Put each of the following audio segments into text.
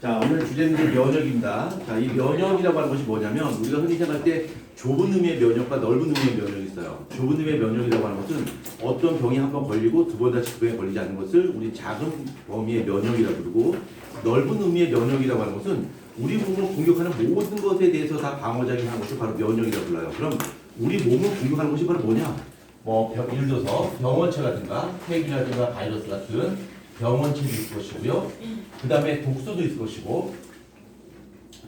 자, 오늘 주제는 이제 면역입니다. 자, 이 면역이라고 하는 것이 뭐냐면 우리가 흔히 생각할 때 좁은 의미의 면역과 넓은 의미의 면역이 있어요. 좁은 의미의 면역이라고 하는 것은 어떤 병이 한번 걸리고 두 번 다시 그 병에 걸리지 않는 것을 우리 작은 범위의 면역이라고 부르고, 넓은 의미의 면역이라고 하는 것은 우리 몸을 공격하는 모든 것에 대해서 다 방어작용하는 것을 바로 면역이라고 불러요. 그럼 우리 몸을 공격하는 것이 바로 뭐냐? 예를 들어서 병원체라든가 폐기라든가 바이러스 같은 병원체도 있을 것이고요. 그 다음에 독소도 있을 것이고,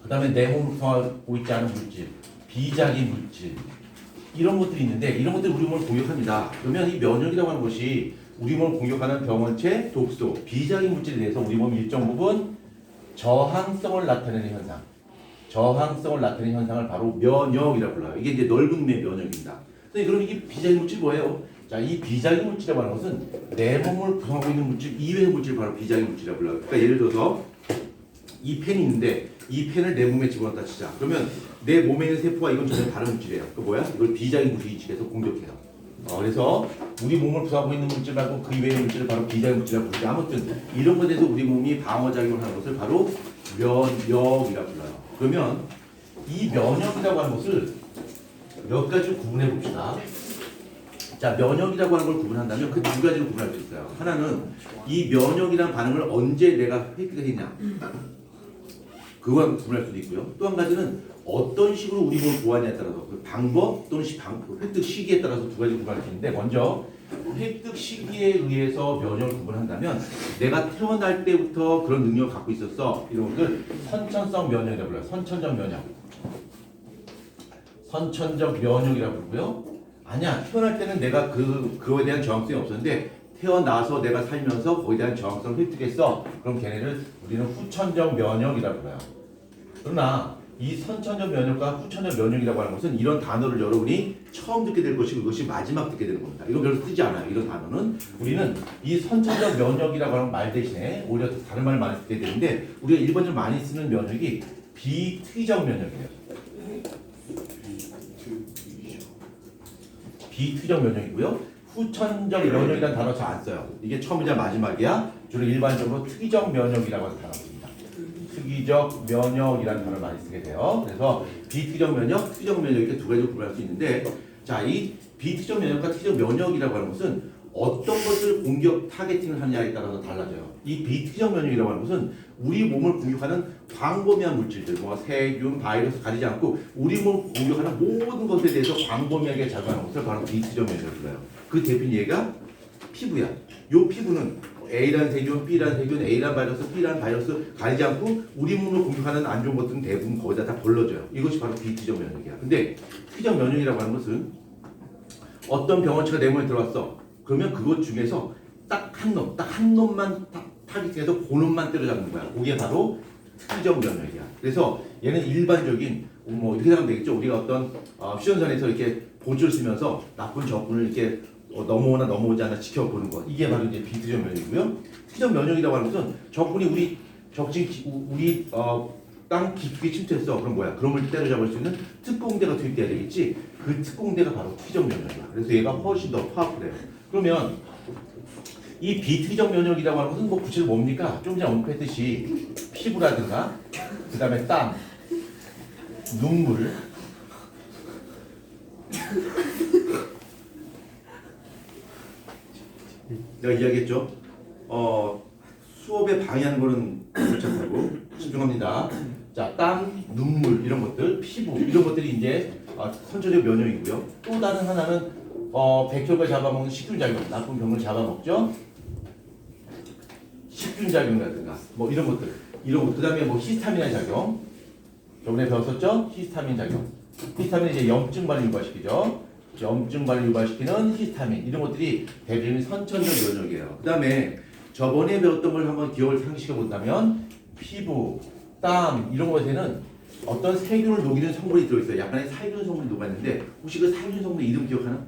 그 다음에 내 몸을 구성하고 있지 않은 물질, 비자기 물질, 이런 것들이 있는데 이런 것들이 우리 몸을 공격합니다. 그러면 이 면역이라고 하는 것이 우리 몸을 공격하는 병원체, 독소, 비자기 물질에 대해서 우리 몸 일정 부분 저항성을 나타내는 현상, 저항성을 나타내는 현상을 바로 면역이라고 불러요. 이게 이제 넓은 의미의 면역입니다. 그럼 이게 비자기 물질이 뭐예요? 자, 이 비자기 물질이라고 하는 것은 내 몸을 구성하고 있는 물질 이외의 물질을 바로 비자기 물질이라고 불러요. 그러니까 예를 들어서 이 펜이 있는데 이 펜을 내 몸에 집어넣다 치자. 그러면 내 몸에 있는 세포가 이건 전혀 다른 물질이에요. 그 뭐야? 이걸 비자기 물질에서 공격해요. 그래서 우리 몸을 구성하고 있는 물질 말고 그 이외의 물질을 바로 비자기 물질이라고 부르죠. 아무튼 이런 것에 대해서 우리 몸이 방어작용을 하는 것을 바로 면역이라고 불러요. 그러면 이 면역이라고 하는 것을 몇 가지로 구분해 봅시다. 자, 면역이라고 하는 걸 구분한다면 그 두 가지로 구분할 수 있어요. 하나는 이 면역이라는 반응을 언제 내가 획득했냐, 그거와 구분할 수도 있고요. 또 한 가지는 어떤 식으로 우리 몸을 보호하냐에 따라서 그 방법 또는 획득 시기에 따라서 두 가지 구분할 수 있는데, 먼저 획득 시기에 의해서 면역을 구분한다면 내가 태어날 때부터 그런 능력을 갖고 있었어. 이런 것들 선천성 면역이라고 불러요. 선천적 면역. 선천적 면역이라고 부르고요. 아니야, 태어날 때는 내가 그거에 대한 저항성이 없었는데 태어나서 내가 살면서 거기에 대한 저항성을 획득했어. 그럼 걔네를 우리는 후천적 면역이라고 불러요. 그러나 이 선천적 면역과 후천적 면역이라고 하는 것은 이런 단어를 여러분이 처음 듣게 될 것이고 그것이 마지막 듣게 되는 겁니다. 이건 별로 쓰지 않아요. 이런 단어는 우리는 이 선천적 면역이라고 하는 말 대신에 오히려 다른 말을 많이 쓰게 되는데, 우리가 일반적으로 많이 쓰는 면역이 비특이적 면역이에요. 비특이적 면역이고요. 후천적 면역이라는 단어 잘 안 써요. 이게 처음이자 마지막이야. 주로 일반적으로 특이적 면역이라고 하는 단어입니다. 특이적 면역이라는 단어를 많이 쓰게 돼요. 그래서 비특이적 면역, 특이적 면역 이렇게 두 가지로 구분할 수 있는데, 자, 이 비특이적 면역과 특이적 면역이라고 하는 것은 어떤 것을 공격 타겟팅을 하느냐에 따라서 달라져요. 이 비특이적 면역이라고 하는 것은 우리 몸을 공격하는 광범위한 물질들, 세균, 바이러스 가리지 않고 우리 몸을 공격하는 모든 것에 대해서 광범위하게 작용하는 것을 바로 비특이적 면역이라고 불러요. 그 대표 예가 피부야. 요 피부는 A라는 세균, B라는 세균, A라는 바이러스, B라는 바이러스 가리지 않고 우리 몸을 공격하는 안 좋은 것들은 대부분 거기다 다 걸러져요. 이것이 바로 비특이적 면역이야. 근데 특이적 면역이라고 하는 것은 어떤 병원체가 내 몸에 들어왔어. 그러면 그것 중에서 딱 한 놈만 타깃해서 그 놈만 때려잡는 거야. 그게 바로 특이적 면역이야. 그래서 얘는 일반적인 이렇게 하면 되겠죠. 우리가 어떤 휴전선에서 이렇게 보조를 쓰면서 나쁜 적군을 이렇게 넘어오나 넘어오지 않나 지켜보는 것. 이게 바로 이제 비특이적 면역이고요. 특이적 면역이라고 하는 것은 적군이 우리 땅 깊게 침투했어. 그럼 뭐야? 그놈을 때려잡을 수 있는 특공대가 투입돼야 되겠지. 그 특공대가 바로 특이적 면역이야. 그래서 얘가 훨씬 더 파워풀해요. 그러면 이 비특이적 면역이라고 하는 것은 구체적으로 뭡니까? 좀 전에 언급했듯이 피부라든가 그 다음에 땀, 눈물, 내가 이야기했죠. 수업에 방해하는 거는 괜찮다고 집중합니다. 자, 땀, 눈물 이런 것들, 피부 이런 것들이 이제 선천적 면역이고요. 또 다른 하나는 백혈과 잡아먹는 식균작용, 나쁜 병을 잡아먹죠. 식균작용이라든가 이런 것들, 그 다음에 히스타민의 작용. 저번에 배웠었죠? 히스타민 작용. 히스타민은 이제 염증 반응을 유발시키죠. 염증 반응을 유발시키는 히스타민 이런 것들이 대부분 선천적 면역이에요. 그 다음에 저번에 배웠던 걸 한번 기억을 상기시켜 본다면 피부, 땀 이런 것에는 어떤 세균을 녹이는 성분이 들어있어요. 약간의 살균 성분이 녹아있는데 혹시 그 살균 성분 이름 기억하나?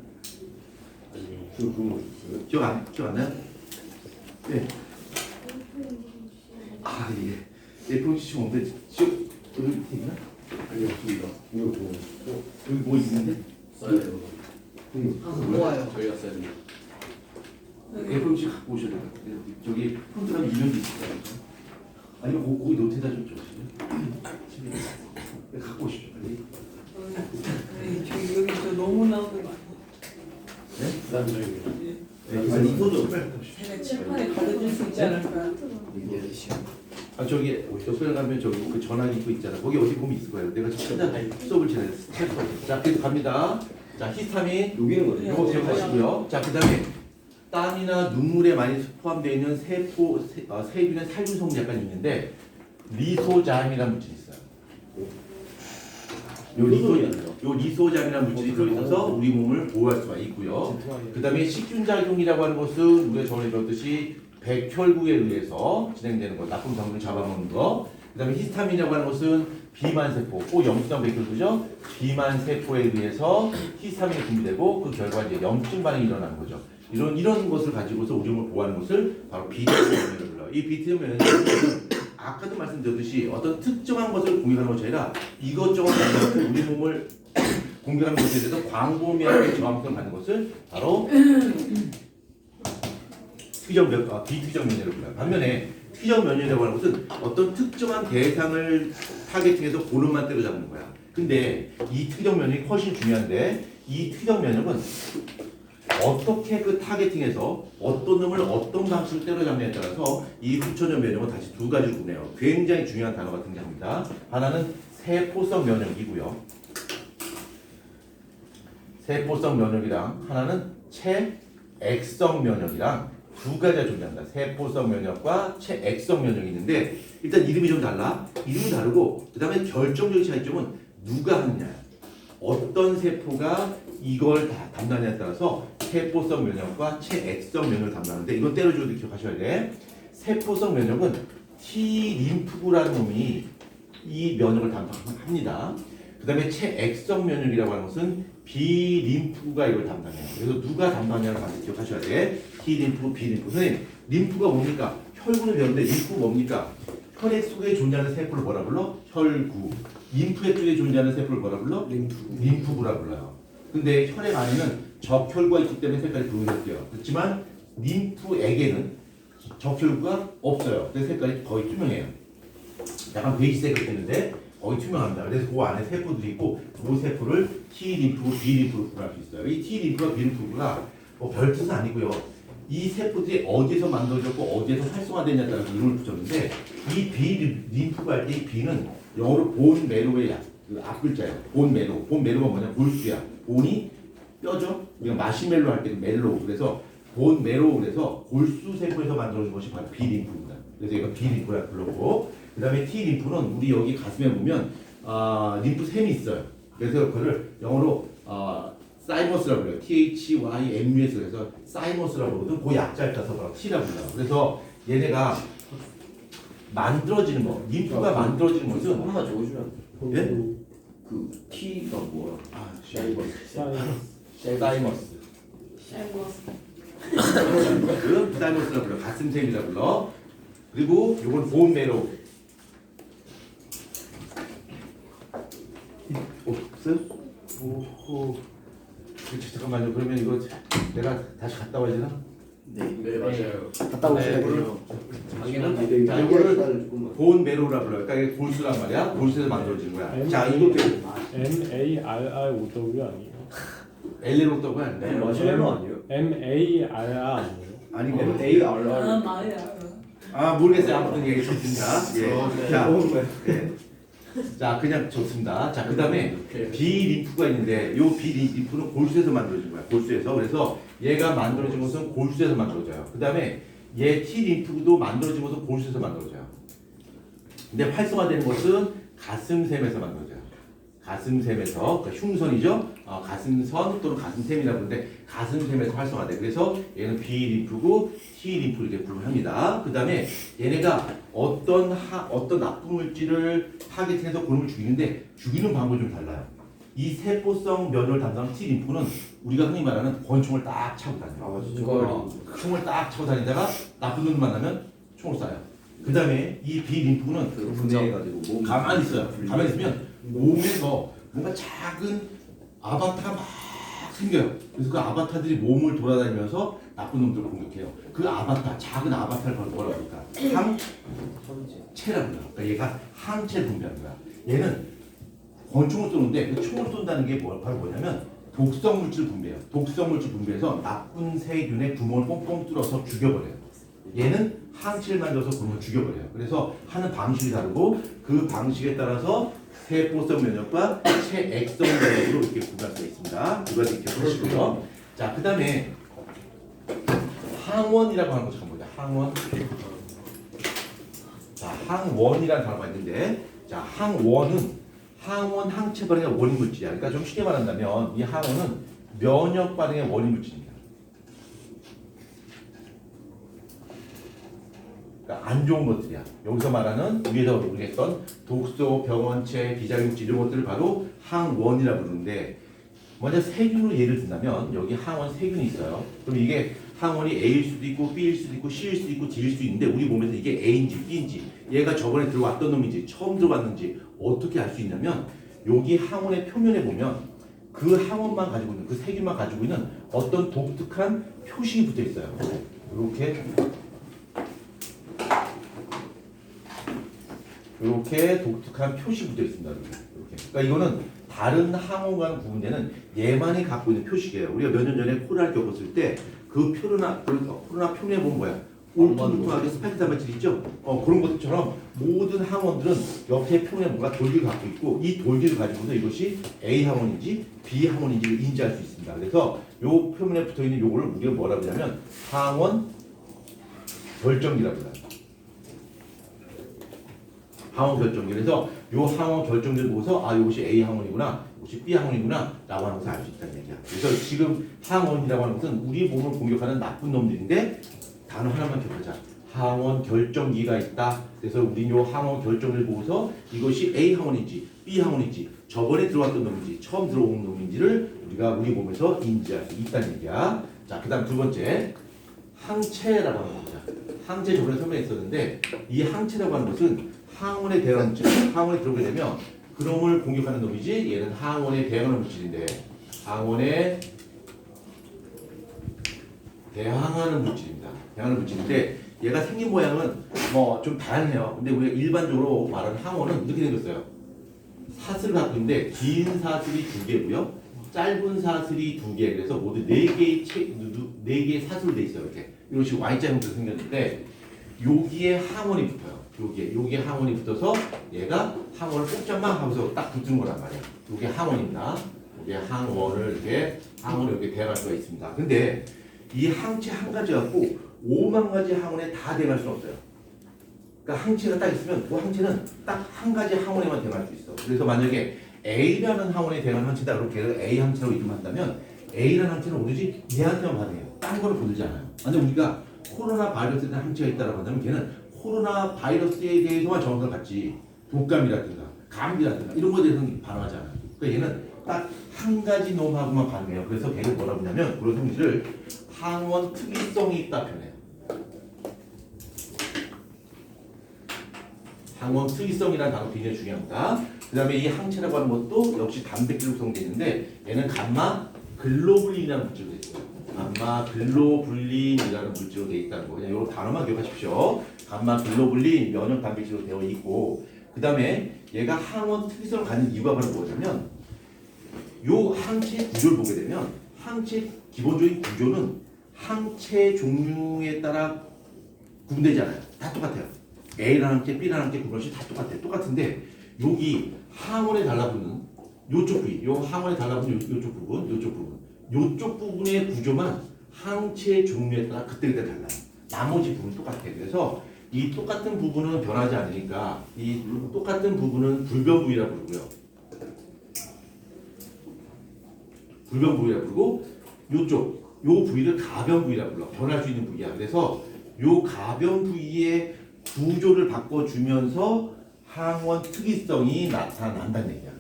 기억 안 나요? 네. 예. F67 뭔데? 여기 있나? 아니 없습니다. 이거 여기 뭐 있는데? 써야 돼요. 모아요. 저희가 써야 됩니다. F67 갖고 오셔야 돼요. 저기 폰트가 이름도 있어요. 아니면 거기 노트에다 좀 적으시면 갖고 오십시오 빨리. 여기 저 너무 나오는 거 아니에요? 네? 부담적이에요. 네, 아니 이거도 빨리. 제가 칠판에 가려줄 수 있지 않을까요? 아 저기 옆에 가면 저기 그 전화기 있고 있잖아. 거기 어디 보면 있을 거예요. 내가 지금 수업을 진행해. 자 계속 갑니다. 자 히스타민 녹이는 거죠. 요거 기억하시고요. 자 그다음에 땀이나 눈물에 많이 포함되어 있는 세균의 살균 성분이 약간 있는데 리소잠이라는 물질이 있어요. 요 리소잠이라는 물질이 들어있어서 우리 몸을 보호할 수가 있고요. 그다음에 식균작용이라고 하는 것은 우리가 전에 배웠듯이 백혈구에 의해서 진행되는 것, 나쁜 성분을 잡아먹는 거. 그다음에 히스타민이라고 하는 것은 비만세포, 염증성 백혈구죠. 비만세포에 의해서 히스타민이 분비되고 그 결과 이제 염증 반응이 일어나는 거죠. 이런 것을 가지고서 우리 몸을 보호하는 것을 바로 비트형 면역을 불러요. 이 비트형 면역은 아까도 말씀드렸듯이 어떤 특정한 것을 공격하는 것이 아니라 이것저것 가지고 우리 몸을 공격하는 것에 대해서 광범위하게 저항성을 갖는 것을 바로 비투정 면역을 불러요. 반면에 투정 면역이라고 하는 것은 어떤 특정한 대상을 타겟팅해서 본능만 때려잡는 거야. 근데 이 투정 면역이 훨씬 중요한데 이 투정 면역은 어떻게 그 타겟팅해서 어떤 놈을 어떤 방식으로 때려잡느냐에 따라서 이 후천적 면역은 다시 두 가지로 구분해요. 굉장히 중요한 단어가 등장합니다. 하나는 세포성 면역이고요. 세포성 면역이랑 하나는 체액성 면역이랑 두 가지가 존재한다. 세포성 면역과 체액성 면역이 있는데 일단 이름이 좀 달라. 이름이 다르고 그 다음에 결정적인 차이점은 누가 하느냐. 어떤 세포가 이걸 다 담당하냐에 따라서 세포성 면역과 체액성 면역을 담당하는데 이건 때려줘도 기억하셔야 돼. 세포성 면역은 T림프구라는 놈이 이 면역을 담당합니다. 그 다음에 체액성 면역이라고 하는 것은 B림프구가 이걸 담당해요. 그래서 누가 담당하냐를 같이 기억하셔야 돼. T림프구, B림프구. 선생님, 림프가 뭡니까? 혈구는 배웠는데 림프가 뭡니까? 혈액 속에 존재하는 세포를 뭐라 불러? 혈구. 림프액 쪽에 존재하는 세포를 뭐라 불러? 림프구라 불러요. 근데 혈액 안에는 적혈구가 있기 때문에 색깔이 붉은색이에요. 그렇지만 림프액에는 적혈구가 없어요. 그래서 색깔이 거의 투명해요. 약간 베이지색을 있는데 거의 투명합니다. 그래서 그 안에 세포들이 있고 그 세포를 T림프구, B림프로 구분할 수 있어요. 이 T림프가 B림프가 별 뜻은 아니고요. 이 세포들이 어디에서 만들어졌고 어디에서 활성화되냐에 따라서 이름을 붙였는데 이 B림프가 할 때 이 B는 영어로 본 메로의 그 앞글자예요. 본 메로. 본 메로가 뭐냐? 골수야. 본이 뼈죠. 우리가 마시멜로 할 때 멜로. 그래서 본 메로 그래서 골수 세포에서 만들어진 것이 바로 B림프입니다. 그래서 이거 B림프라 불렀고 그 다음에 T림프는 우리 여기 가슴에 보면 림프샘이 있어요. 그래서 그거를 영어로 사이머스라고 그래요. THYMUS 그래서 사이머스라고 그러거든. 그 약자를 따서 바로 T라고 불러요. 그래서 얘네가 만들어지는 거, 림프가 만들어지는 것은 한번 적어주면 예? 그 T가 뭐야? 사이머스. 그 사이머스라고 불러. 가슴샘이라고 불러. 그리고 요건 본 메로. 없어요? 오호. 잠깐만요. 그러면 이거 내가 다시 갔다 와야 되나? 네 맞아요. 갔다 오세요. 당연한 자, 이거를 본 메로라 불러요. 그러니까 이게 골수란 말이야. 골수에서 만들어진 거야. 자, 이것도 MARROW 아니에요? 엘레노토가 아닌데. 네 마시멜로 아니에요? MARR 아니에요? 아니고. MARR. 맞아요. 모르겠어요. 아무튼 얘기 좋습니다. 예. 자, 예. 자, 그냥 좋습니다. 자, 그 다음에 B림프가 있는데 요 B림프는 골수에서 만들어진 거야. 골수에서. 그래서 얘가 만들어진 것은 골수에서 만들어져요. 그 다음에 얘 T림프도 만들어진 것은 골수에서 만들어져요. 근데 활성화되는 것은 가슴샘에서 만들어져요. 가슴샘에서, 그러니까 흉선이죠. 가슴선 또는 가슴샘이라고 하는데 가슴샘에서 활성화돼. 그래서 얘는 B림프고 T림프 이렇게 구분합니다. 그 다음에 얘네가 어떤 나쁜 물질을 타겟해서 그놈을 죽이는데 죽이는 방법이 좀 달라요. 이 세포성 면역을 담당하는 T림프는 우리가 흔히 말하는 권총을 딱 차고 다녀요. 총을 딱 차고 다니다가 나쁜 놈을 만나면 총을 쏴요. 그 다음에 이 B림프는 분해해가지고 가만히 있어요. 가만히 있으면 몸에서 뭔가 작은 아바타가 막 생겨요. 그래서 그 아바타들이 몸을 돌아다니면서 나쁜 놈들을 공격해요. 그 아바타, 작은 아바타를 바로 뭐라고 할까? 항체라고 해요. 그러니까 얘가 항체를 분비하는 거야. 얘는 권총을 쏘는데 그 총을 쏜다는 게 바로 뭐냐면 독성 물질을 분비해요. 독성 물질 분비해서 나쁜 세균의 구멍을 뻥뻥 뚫어서 죽여버려요. 얘는 항체를 만들어서 구멍을 죽여버려요. 그래서 하는 방식이 다르고 그 방식에 따라서 세포성 면역과 체액성 면역으로 이렇게 구분할 수가 있습니다. 두 가지 기억하시고요. 자, 그 다음에 항원이라고 하는 것을 한번 보자. 항원. 자, 항원이라는 단어가 있는데, 자, 항원 항체 반응의 원인 물질이야. 그러니까 좀 쉽게 말한다면 이 항원은 면역 반응의 원인 물질입니다. 그러니까 안 좋은 것들이야. 여기서 말하는 위에서 우리가 했던 독소, 병원체, 비작용질 이런 것들을 바로 항원이라고 부르는데, 먼저 세균으로 예를 든다면 여기 항원 세균이 있어요. 그럼 이게 항원이 A일 수도 있고 B일 수도 있고 C일 수도 있고 D일 수도 있는데 우리 몸에서 이게 A인지 B인지 얘가 저번에 들어왔던 놈인지 처음 들어왔는지 어떻게 알 수 있냐면 여기 항원의 표면에 보면 그 항원만 가지고 있는 그 세균만 가지고 있는 어떤 독특한 표식이 붙어 있어요. 이렇게 독특한 표식이 붙어 있습니다. 이렇게. 그러니까 이거는 다른 항원과는 구분되는 얘만이 갖고 있는 표식이에요. 우리가 몇 년 전에 코로나를 겪었을 때 그 코로나 표면에 보면 뭐야? 울퉁불퉁하게 스파이크 단백질 있죠? 그런 것처럼 모든 항원들은 옆에 표면에 뭔가 돌기를 갖고 있고 이 돌기를 가지고서 이것이 A 항원인지 B 항원인지를 인지할 수 있습니다. 그래서 요 표면에 붙어 있는 요거를 우리가 뭐라고 하냐면 항원 결정기라고 해요. 항원 결정기. 그래서 요 항원 결정기를 보고서 아 이것이 A 항원이구나, 이것이 B 항원이구나 라고 하는 것을 알 수 있다는 얘기야. 그래서 지금 항원이라고 하는 것은 우리 몸을 공격하는 나쁜 놈들인데 단어 하나만 기억하자. 항원 결정기가 있다. 그래서 우리는 요 항원 결정기를 보고서 이것이 A 항원인지 B 항원인지 저번에 들어왔던 놈인지 처음 들어온 놈인지를 우리가 우리 몸에서 인지할 수 있다는 얘기야. 자, 그 다음 두 번째 항체라고 하는 겁니다. 항체 저번에 설명했었는데 이 항체라고 하는 것은 항원에 대항하는 물질, 항원에 들어오게 되면 그놈을 공격하는 놈이지 얘는 항원에 대항하는 물질인데 항원에 대항하는 물질입니다. 대항하는 물질인데 얘가 생긴 모양은 뭐 좀 다양해요. 근데 우리가 일반적으로 말하는 항원은 이렇게 생겼어요. 사슬을 갖고 있는데 긴 사슬이 2개고요. 짧은 사슬이 2개. 그래서 모두 4개의 사슬로 돼 있어요. 이렇게. 이런 식으로 Y자 형태로 생겼는데 여기에 항원이 붙어요. 여기에 항원이 붙어서 얘가 항원을 꼼짝만 하면서 딱 붙는 거란 말이에요. 이게 항원입니다. 이게 항원을 이렇게 대항할 수가 있습니다. 근데 이 항체 한 가지 갖고 5만 가지 항원에 다 대항할 수는 없어요. 그러니까 항체가 딱 있으면 그 항체는 딱 한 가지 항원에만 대항할 수 있어. 그래서 만약에 A라는 항원에 대항하는 항체다 그렇게 A 항체라고 이름한다면 A라는 항체는 오로지 얘한테만 반응해요. 딴 거를 보지 않아요. 만약 우리가 코로나 바이러스에 대한 항체가 있다고 한다면 걔는 코로나 바이러스에 대해서만 정확을 갖지 독감이라든가 감기라든가 이런 거에 대해서는 반응하지 않아요. 그러니까 얘는 딱 한 가지 놈하고만 반응해요. 그래서 걔를 뭐라고 하냐면 그런 성질을 항원 특이성이 있다 표현해요. 항원 특이성이라는 단어 굉장히 중요합니다. 그 다음에 이 항체라고 하는 것도 역시 단백질로 구성되어 있는데 얘는 감마 글로불린이라는 물질로 되어 있어요. 감마 글로불린이라는 물질로 되어 있다는 거. 그냥 이 단어만 기억하십시오. 감마 글로불린 면역 단백질로 되어 있고 그 다음에 얘가 항원 특이성을 갖는 이유가 바로 뭐냐면 요 항체 구조를 보게 되면 항체 기본적인 구조는 항체 종류에 따라 구분되지 않아요. 다 똑같아요. A라는 항체, B라는 항체 구분이 다 똑같아요. 똑같은데 여기 항원에 달라붙는 요쪽 부위, 요 항원에 달라붙는 요쪽 부분의 구조만 항체 종류에 따라 그때그때 달라요. 나머지 부분은 똑같아요. 그래서 이 똑같은 부분은 변하지 않으니까 이 똑같은 부분은 불변부위라고 부르고요. 불변부위라고 부르고 요 부위를 가변부위라고 불러. 변할 수 있는 부위야. 그래서 요 가변부위의 구조를 바꿔주면서 항원 특이성이 나타난다는 얘기야.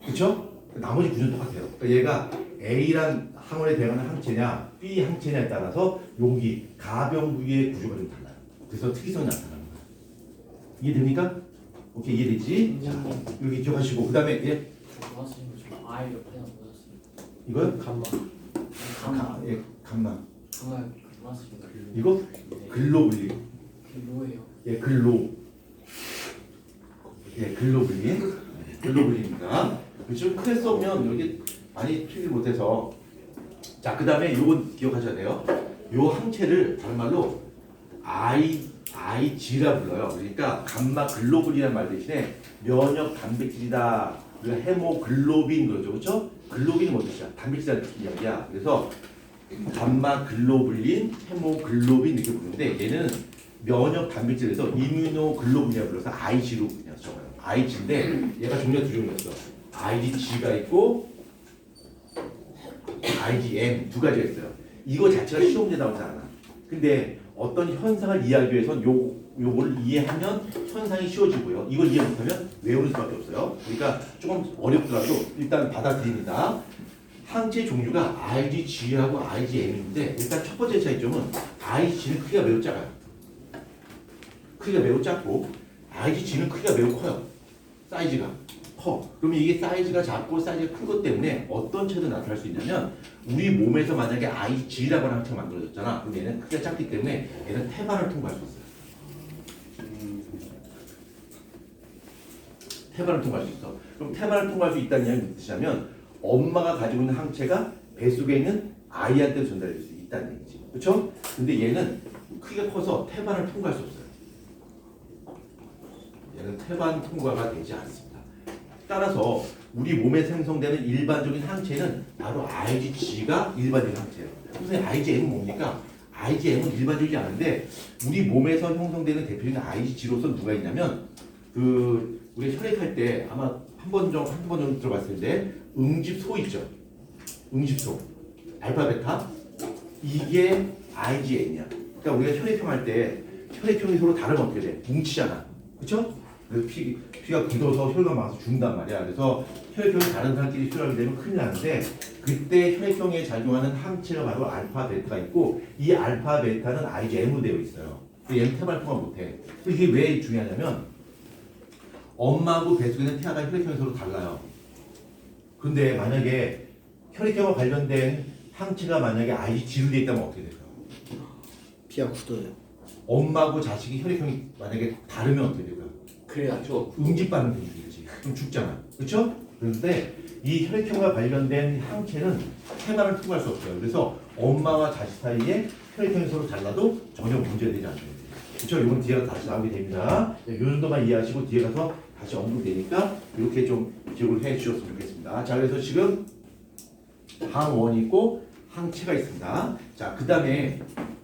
그렇죠? 나머지 구조는 똑같아요. 그러니까 얘가 A란 항원에 대항하는 항체냐 B 항체냐에 따라서 여기 가변 부위의 구조가 좀 달라요. 그래서 특이성이 나타나는 거야. 이해됩니까? 오케이, 이해되지? 자, 여기 기억하시고 그 다음에 예? 아이 옆에 보셨습니다. 이거요? 감마. 예, 감마. 감마 보셨습니다. 이거? 글로불린. 글로예요. 예, 글로. 예, 글로불린. 글로불린입니다. 좀 크게 써면 여기 많이 풀지 못해서 자, 그 다음에 요건 기억하셔야 돼요. 요 항체를 다른 말로 Ig라 불러요. 그러니까 감마 글로불이라는 말 대신에 면역 단백질이다. 우리가 헤모글로빈 그러죠, 그렇죠? 글로빈이 뭔 뜻이야? 단백질이라는 이야기야. 그래서 감마 글로불린, 헤모글로빈 이렇게 부르는데 얘는 면역 단백질에서 이뮤노글로빈이라 불러서 Ig로 그냥 적어요. Ig인데 얘가 종류가 두 종류가 있어. IgG가 있고 IgM 두 가지가 있어요. 이거 자체가 시험 문제 나오지 않아. 근데 어떤 현상을 이해하기 위해선 요거를 이해하면 현상이 쉬워지고요. 이걸 이해 못하면 외우는 수밖에 없어요. 그러니까 조금 어렵더라도 일단 받아들입니다. 항체 종류가 IgG하고 IgM인데 일단 첫 번째 차이점은 IgG는 크기가 매우 작아요. 크기가 매우 작고 IgG는 크기가 매우 커요. 사이즈가 커. 그러면 이게 사이즈가 작고 사이즈가 큰 것 때문에 어떤 차이도 나타날 수 있냐면 우리 몸에서 만약에 Ig라고 하는 항체가 만들어졌잖아. 그럼 얘는 크기가 작기 때문에 얘는 태반을 통과할 수 있어요. 태반을 통과할 수 있어. 그럼 태반을 통과할 수 있다는 얘기는 무슨 뜻이냐면 엄마가 가지고 있는 항체가 뱃속에 있는 아이한테 전달될 수 있다는 얘기지. 그렇죠? 근데 얘는 크기가 커서 태반을 통과할 수 없어요. 얘는 태반 통과가 되지 않습니다. 따라서 우리 몸에 생성되는 일반적인 항체는 바로 IgG가 일반적인 항체예요. 선생님 IgM은 뭡니까? IgM은 일반적이지 않은데 우리 몸에서 형성되는 대표적인 IgG로서 누가 있냐면 우리 혈액할 때 아마 한 번 정도 들어봤을 텐데 응집소 있죠. 응집소 알파 베타 이게 IgM이야. 그러니까 우리가 혈액형 할 때 혈액형이 서로 다르면 어떻게 돼? 뭉치잖아. 그렇죠? 그래서 피가 굳어서 혈관 막아서 죽는단 말이야. 그래서 혈액형이 다른 사람끼리 수혈하게 되면 큰일 나는데 그때 혈액형에 작용하는 항체가 바로 알파 베타가 있고 이 알파 베타는 IgM으로 되어 있어요. 얘는 태반을 통과 못해. 이게 왜 중요하냐면 엄마하고 뱃속에 있는 태아가 혈액형이 서로 달라요. 근데 만약에 혈액형과 관련된 항체가 만약에 IgG로 되어 있다면 어떻게 될까요? 피가 굳어요. 엄마하고 자식이 혈액형이 만약에 다르면 어떻게 될까요? 그래야죠. 응집반응 되지. 그럼 죽잖아. 그렇죠? 그런데 이 혈액형과 관련된 항체는 태반을 통과할 수 없어요. 그래서 엄마와 자식 사이에 혈액형이 서로 달라도 전혀 문제가 되지 않습니다. 그렇죠? 이건 뒤에 가서 다시 나오게 됩니다. 이 정도만 이해하시고 뒤에 가서 다시 언급되니까 이렇게 좀 기억을 해 주셨으면 좋겠습니다. 자, 그래서 지금 항원이 있고 항체가 있습니다. 자, 그 다음에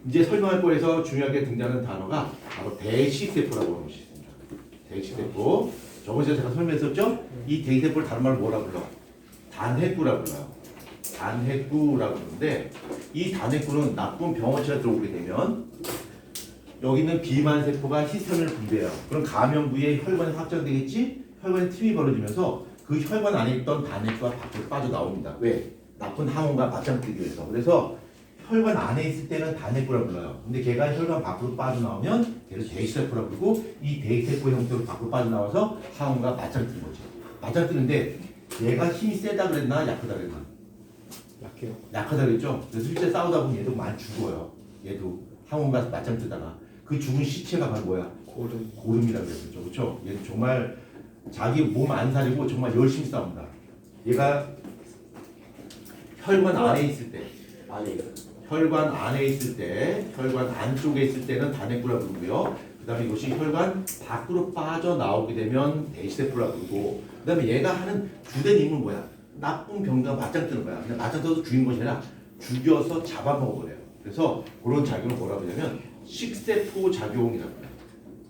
이제 설명할 거에서 중요하게 등장하는 단어가 바로 대식세포라고 하는 것이 있습니다. 대식세포. 저번에 제가 설명했었죠? 이 대식세포를 다른 말로 뭐라 불러? 단핵구라고 불러요. 단핵구라고 그러는데 이 단핵구는 나쁜 병원체가 들어오게 되면 여기 있는 비만 세포가 히스타민을 분비해요. 그럼 감염 부위에 혈관이 확장되겠지? 혈관에 틈이 벌어지면서 그 혈관 안에 있던 단핵구가 밖으로 빠져나옵니다. 왜? 나쁜 항원과 맞짱 뜨기 위해서. 그래서 혈관 안에 있을 때는 단핵구라고 불러요. 근데 걔가 혈관 밖으로 빠져나오면 걔를 대식세포라고 부르고 이 대식세포 형태로 밖으로 빠져나와서 항원과 맞짱 뜨는 거지. 맞짱 뜨는데 얘가 힘이 세다 그랬나 약하다 그랬나? 약해요. 약하다 그랬죠? 그래서 실제 싸우다 보면 얘도 많이 죽어요. 얘도 항원과 맞짱 뜨다가 그 죽은 시체가 바로 뭐야? 고름이라고 그랬죠. 그렇죠? 얘는 정말 자기 몸 안 사리고 정말 열심히 싸웁니다. 얘가 혈관 안에 있을 때 혈관 안에 있을 때 혈관 안쪽에 있을 때는 단핵구라고 부르고요. 그 다음에 이것이 혈관 밖으로 빠져나오게 되면 대식세포라고 부르고 그 다음에 얘가 하는 주된 임무는 뭐야? 나쁜 병과 맞짱 뜨는 거야. 근데 맞짱 떠서 죽인 것이 아니라 죽여서 잡아먹어버려요. 그래서 그런 작용을 뭐라고 하냐면 식세포 작용이라고 해요.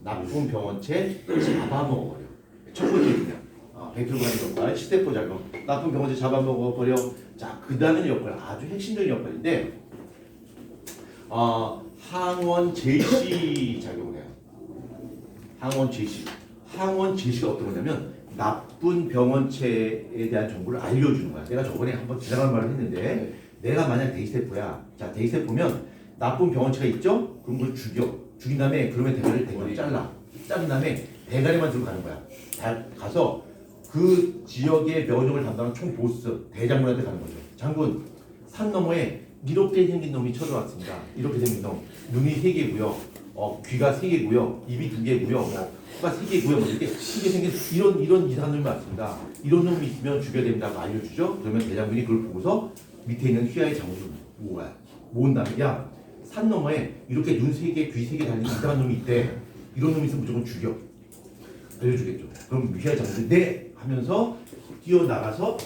나쁜 병원체 잡아먹어버려. 첫 번째 그냥 백혈관의 역할, 식세포 작용. 나쁜 병원체 잡아먹어버려. 자, 그 다음에 역할, 아주 핵심적인 역할인데 항원 제시 작용을 해요. 항원 제시. 항원 제시가 어떤 거냐면 나쁜 병원체에 대한 정보를 알려주는 거야. 내가 저번에 한번 지나간 말을 했는데 내가 만약 대식세포야. 자, 대식세포면 나쁜 병원체가 있죠? 그럼 그걸 죽인 다음에 그러면 대가리 잘라. 자른 다음에 대가리만 들고 가는 거야. 가서 그 지역의 면역을 담당하는 총보스 대장군한테 가는 거죠. 장군, 산 너머에 이렇게 생긴 놈이 쳐들어왔습니다. 이렇게 생긴 놈. 눈이 3개고요. 귀가 3개고요, 입이 2개고요, 뭐 코가 3개고요, 뭐 이렇게 크게 생긴 이런 이상한 놈이 많습니다. 이런 놈이 있으면 죽여야 된다고 알려주죠. 그러면 대장군이 그걸 보고서 밑에 있는 휘하의 장군을 모은 다음에 야, 산 너머에 이렇게 눈 3개, 귀 3개 달린 이상한 놈이 있대. 이런 놈이 있으면 무조건 죽여. 알려주겠죠. 그럼 휘하의 장군이 네 하면서 뛰어나가서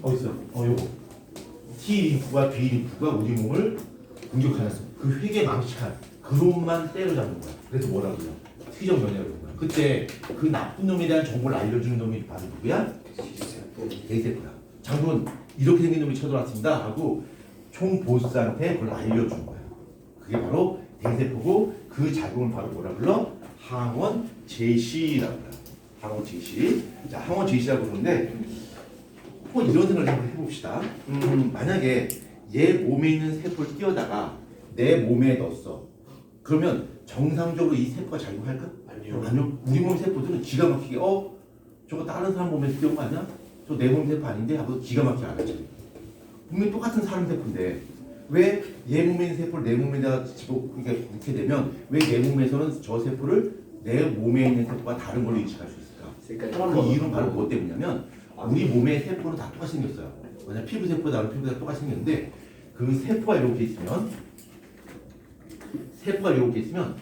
어딨어? 요거 T 림프와 B 림프가 우리 몸을 공격하는 그 회계 망치한 그놈만 때려잡는 거야. 그래서 뭐라고요? 특이적 면역을 하는 거야. 그때 그 나쁜 놈에 대한 정보를 알려주는 놈이 바로 누구야? 대세포야. 장군 이렇게 생긴 놈이 쳐들어왔습니다 하고 총보스한테 그걸 알려주는 거야. 그게 바로 대세포고 그 작용을 바로 뭐라 불러? 항원 제시라고 불러. 항원 제시. 자, 항원 제시라고 그러는데 한번 이런 생각을 한번 해봅시다. 만약에 얘 몸에 있는 세포를 띄어다가 내 몸에 넣었어. 그러면 정상적으로 이 세포가 작용할까? 아니요. 우리 몸 세포들은 기가 막히게 저거 다른 사람 몸에서 띄운 거 아니야? 저 내 몸 세포 아닌데? 하고 기가 막히게 알았지. 분명히 똑같은 사람 세포인데 왜 얘 몸에 있는 세포를 내 몸에다가 넣게 되면 왜 내 몸에서는 저 세포를 내 몸에 있는 세포가 다른 걸로 인식할 수 있을까? 그 이유는 바로 무엇 때문이냐면 우리 몸의 세포는 다 똑같이 생겼어요. 만약 피부 세포다 그러면 피부가 똑같이 생겼는데 그 세포가 이렇게 있으면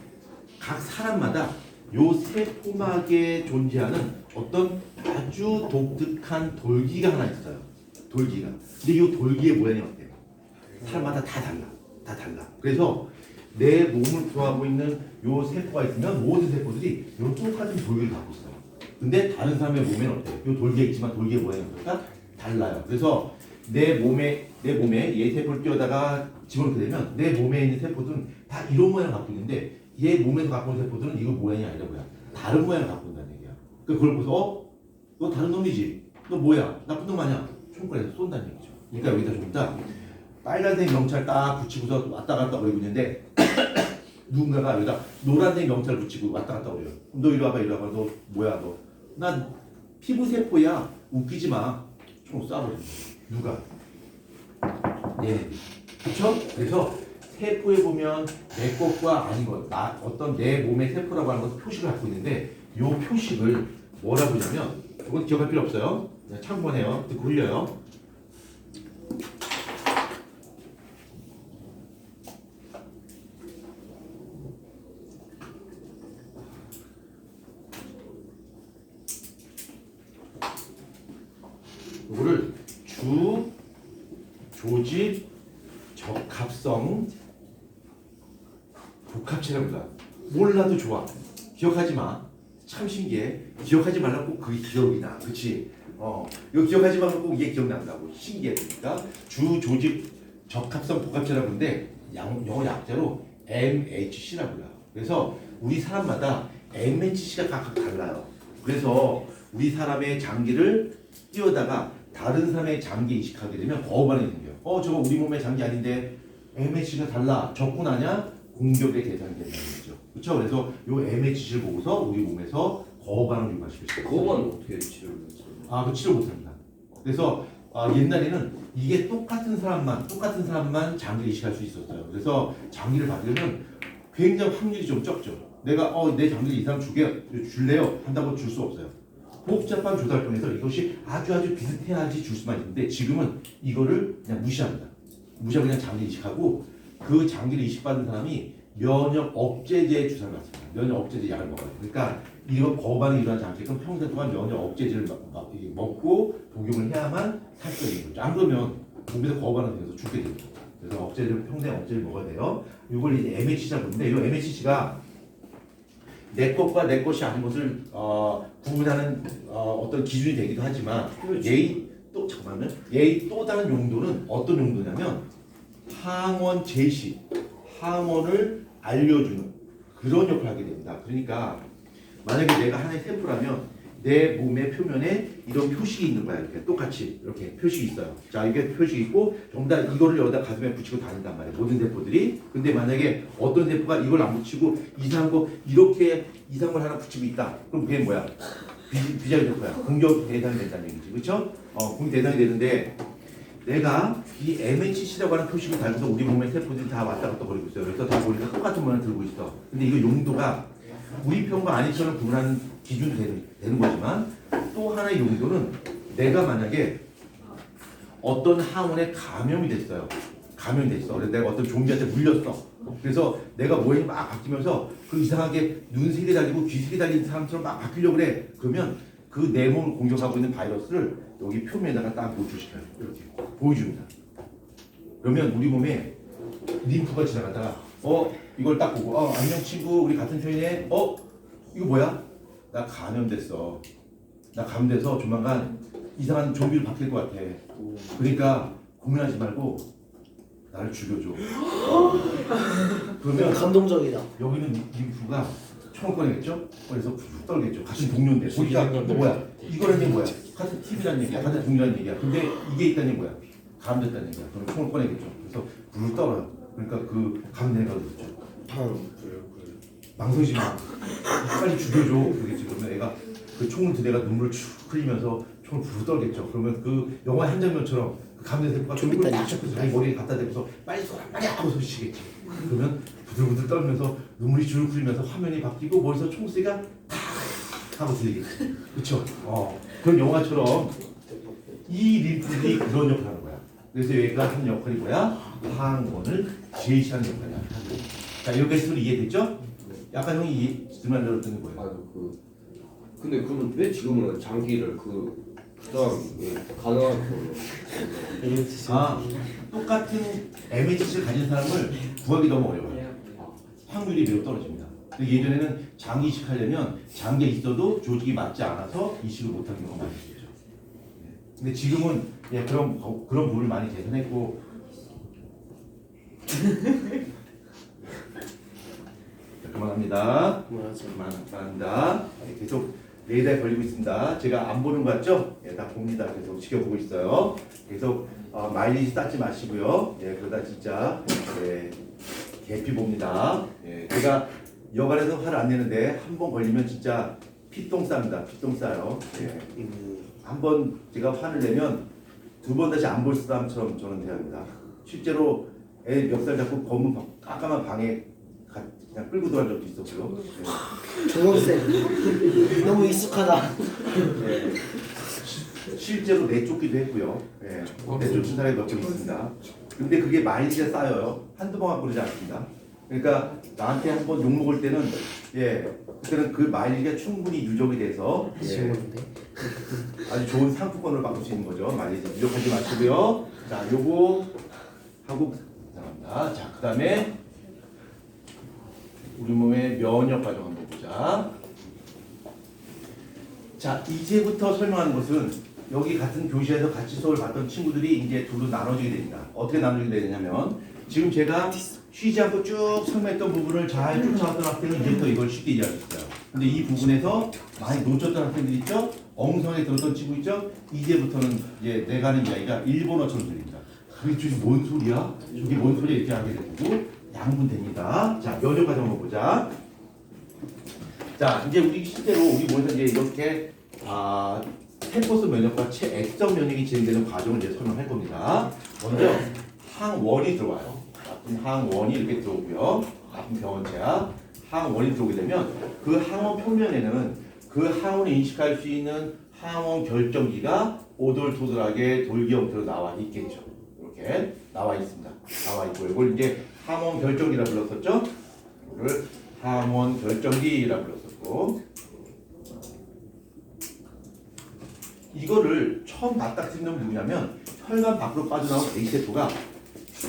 각 사람마다 요 세포막에 존재하는 어떤 아주 독특한 돌기가 하나 있어요. 돌기가. 근데 이 돌기의 모양이 어때요? 사람마다 다 달라. 그래서 내 몸을 구성하고 있는 요 세포가 있으면 모든 세포들이 요 똑같은 돌기를 갖고 있어요. 근데 다른 사람의 몸에는 어때요? 요 돌기가 있지만 돌기의 모양이 어떨까? 달라요. 그래서 내 몸에 얘 세포를 띄어다가 집어넣게 되면 내 몸에 있는 세포들은 다 이런 모양을 갖고 있는데 얘 몸에서 갖고 있는 세포들은 이거 모양이 아니라 뭐야? 다른 모양을 갖고 있다는 얘기야. 그걸 보고서 너 다른 놈이지? 너 뭐야? 나쁜 놈 아니야? 총구에서 쏜다는 얘기죠. 그러니까 여기다 좀 이따 빨간색 명찰 딱 붙이고서 왔다 갔다 거리고 있는데 누군가가 여기다 노란색 명찰 붙이고 왔다 갔다 거려요. 너 이리 와봐. 너 뭐야 너? 난 피부세포야. 웃기지 마. 총 쏴버려. 누가? 얘네들. 그쵸? 그래서 세포에 보면 내 것과 아닌 것, 어떤 내 몸의 세포라고 하는 것을 표식을 갖고 있는데 요 표식을 뭐라고 하냐면 이건 기억할 필요 없어요. 참고해요. 듣고 흘려요. 이거를 주, 조직, 적합성, 복합체라고 불러. 몰라도 좋아. 기억하지 마. 참 신기해. 기억하지 말라고 꼭 그게 기억이 나. 그치? 이거 기억하지 말라고 꼭 이게 기억난다고. 신기해. 그러니까 주, 조직, 적합성, 복합체라고 하는데 영어 약자로 MHC라고 불러. 그래서 우리 사람마다 MHC가 각각 달라요. 그래서 우리 사람의 장기를 띄워다가 다른 사람의 장기 이식하게 되면 거부 반응이 생겨요. 저거 우리 몸의 장기 아닌데 MHC가 달라. 적군 아냐? 공격의 대상이 된다는 거죠. 그렇죠? 그래서 요 MHC를 보고서 우리 몸에서 거부 반응을 유발시킬 수 있어요. 그거는 어떻게 치료를 해요? 그 치료 못합니다. 그래서 옛날에는 이게 똑같은 사람만 장기를 이식할 수 있었어요. 그래서 장기를 받으려면 굉장히 확률이 좀 적죠. 내가 내 장기를 이 사람 줄래요? 한다고 줄 수 없어요. 복잡한 조사를 통해서 이것이 아주 비슷해야지 줄 수만 있는데 지금은 이거를 그냥 무시합니다. 무시하고 그냥 장기 이식하고 그 장기를 이식받은 사람이 면역 억제제 주사를 맞습니다. 면역 억제제 약을 먹어요. 그러니까 이거 거반응이 일어나지 않게끔 평생 동안 면역 억제제를 먹고 복용을 해야만 살 수가 있는 거죠. 안 그러면 몸에서 거반응이 돼서 죽게 됩니다. 그래서 억제제를 평생 억제를 먹어야 돼요. 이걸 이제 MHC라고 하는데 이 MHC가 내 것과 내 것이 아닌 것을 구분하는 어떤 기준이 되기도 하지만 얘의 또 다른 용도는 어떤 용도냐면 항원 제시, 항원을 알려주는 그런 역할을 하게 됩니다. 그러니까 만약에 내가 하나의 세포라면 내 몸의 표면에 이런 표식이 있는 거야. 이렇게 똑같이 이렇게 표식이 있어요. 자, 이게 표식이 있고 전부 다 이거를 여기다 가슴에 붙이고 다닌단 말이에요. 모든 세포들이. 근데 만약에 어떤 세포가 이걸 안 붙이고 이상한 거 이렇게 이상한 걸 하나 붙이고 있다. 그럼 그게 뭐야? 비자리 세포야. 공격 대상이 된다는 얘기지. 그렇죠? 공격 대상이 되는데 내가 이 MHC라고 하는 표식을 달고서 우리 몸의 세포들이 다 왔다 갔다 거리고 있어요. 그래서 다 보니까 똑같은 모양을 들고 있어. 근데 이거 용도가 우리 편과 아니 편을 구분하는 기준이 되는 거지만 또 하나의 용도는 내가 만약에 어떤 항원에 감염이 됐어요. 감염이 됐어. 그래서 내가 어떤 좀비한테 물렸어. 그래서 내가 모양이 막 바뀌면서 그 이상하게 눈색이 달리고 귀색이 달린 사람처럼 막 바뀌려고 그래. 그러면 그 내 몸을 공격하고 있는 바이러스를 여기 표면에다가 딱 노출시켜요. 이렇게 보여줍니다. 그러면 우리 몸에 림프가 지나가다가 이걸 딱 보고 안녕 친구 우리 같은 편이네. 이거 뭐야? 나 감염됐어. 나 감염돼서 조만간 이상한 좀비로 바뀔 것 같아. 그러니까 고민하지 말고 나를 죽여줘. 그러면 감동적이다. 여기는 림프가 총을 꺼내겠죠? 그래서 훅 떨겠죠. 같은 동료인데 보니까 뭐야? 이거라는 뭐야? 같은 TV라는 얘기야. 같은 동료라는 얘기야. 근데 이게 있다는 뭐야? 감염됐다는 얘기야. 그럼 총을 꺼내겠죠. 그래서 불을 떨어요. 그러니까 그 감염된 거 그렇죠. 망설이지 마. 빨리 죽여줘. 그러겠지. 그러면 애가 그 총을 드 내가 눈물을 쭉 흘리면서 총을 부르 떨겠죠. 그러면 그 영화 한 장면처럼 그 감염된 세포가 총을 딱 잡고서 자기 머리에 갖다 대고서 빨리 쏘라 빨리 하고 소리치겠지. 그러면 부들부들 떨면서 눈물이 줄 흐르면서 화면이 바뀌고 머리에서 총소리가 탁 하고 들리겠지. 그렇죠? 그런 영화처럼 이 림프들이 그런 역할을 하는 거야. 그래서 얘가 하는 역할이 뭐야? 항원을 제시하는 역할이야. 자, 여기까지 이해됐죠? 약간 형이 질문 들었던 거예요. 근데 그러면 왜 지금은 장기를 그다음 가능한 걸로 똑같은 MHC를 가진 사람을 구하기 너무 어려워요. 확률이 매우 떨어집니다. 근데 예전에는 장기 이식하려면 장기에 있어도 조직이 맞지 않아서 이식을 못하는 경우가 많이 있었죠. 근데 지금은 그런 부분을 많이 개선했고 그만합니다. 그만합니다. 계속 레이더에 걸리고 있습니다. 제가 안 보는 거 같죠? 다 봅니다. 계속 지켜보고 있어요. 계속 마일리지 쌓지 마시고요. 그러다 진짜 개피 봅니다. 제가 여간에서 화를 안 내는데 한 번 걸리면 진짜 피똥 쌉니다. 피똥 싸요. 한 번 제가 화를 내면 두 번 다시 안 볼 사람처럼 저는 대합니다. 실제로 애 멱살 잡고 검은 깜깜한 방에 그냥 끌고 들어간 적도 있었고요. 조경생 너무 익숙하다. 실제로 내쫓기도 했고요. 내쫓은 사람이 몇 명 있습니다. 근데 그게 마일리지가 쌓여요. 한두 번 갖고 그러지 않습니다. 그러니까 나한테 한 번 욕먹을 때는 그때는 그 마일리지가 충분히 누적이 돼서 아주 좋은 상품권을 받을 수 있는 거죠. 마일리지 누적하지 마시고요. 자, 요거 하고 나갑니다. 자, 그다음에 우리 몸의 면역 과정 한번 보자. 자, 이제부터 설명하는 것은 여기 같은 교실에서 같이 수업을 받던 친구들이 이제 둘로 나눠지게 됩니다. 어떻게 나눠지게 되냐면 지금 제가 쉬지 않고 쭉 설명했던 부분을 잘 쫓아왔던 학생은 이제부터 이걸 쉽게 이해할 수 있어요. 근데 이 부분에서 많이 놓쳤던 학생들 있죠? 엉성하게 들었던 친구 있죠? 이제부터는 이제 내가 하는 이야기가 일본어처럼 들립니다. 그게 저게 뭔 소리야? 저게 뭔 소리야? 이렇게 하게 되고 양분됩니다. 자, 면역 과정 한번 보자. 자, 이제 우리 실제로 우리 몸에서 이제 이렇게 세포성 면역과 체액성 면역이 진행되는 과정을 이제 설명할 겁니다. 먼저 항원이 들어와요. 나쁜 항원이 이렇게 들어오고요. 나쁜 병원체야. 항원이 들어오게 되면 그 항원 표면에는 그 항원을 인식할 수 있는 항원 결정기가 오돌토돌하게 돌기 형태로 나와 있겠죠. 이렇게 나와 있습니다. 나와 있고 이걸 이제 항원 결정기라 불렀었죠. 이거를 항원 결정기라 불렀었고 이거를 처음 맞닥뜨린 놈이 누구냐면 혈관 밖으로 빠져나온 A세포가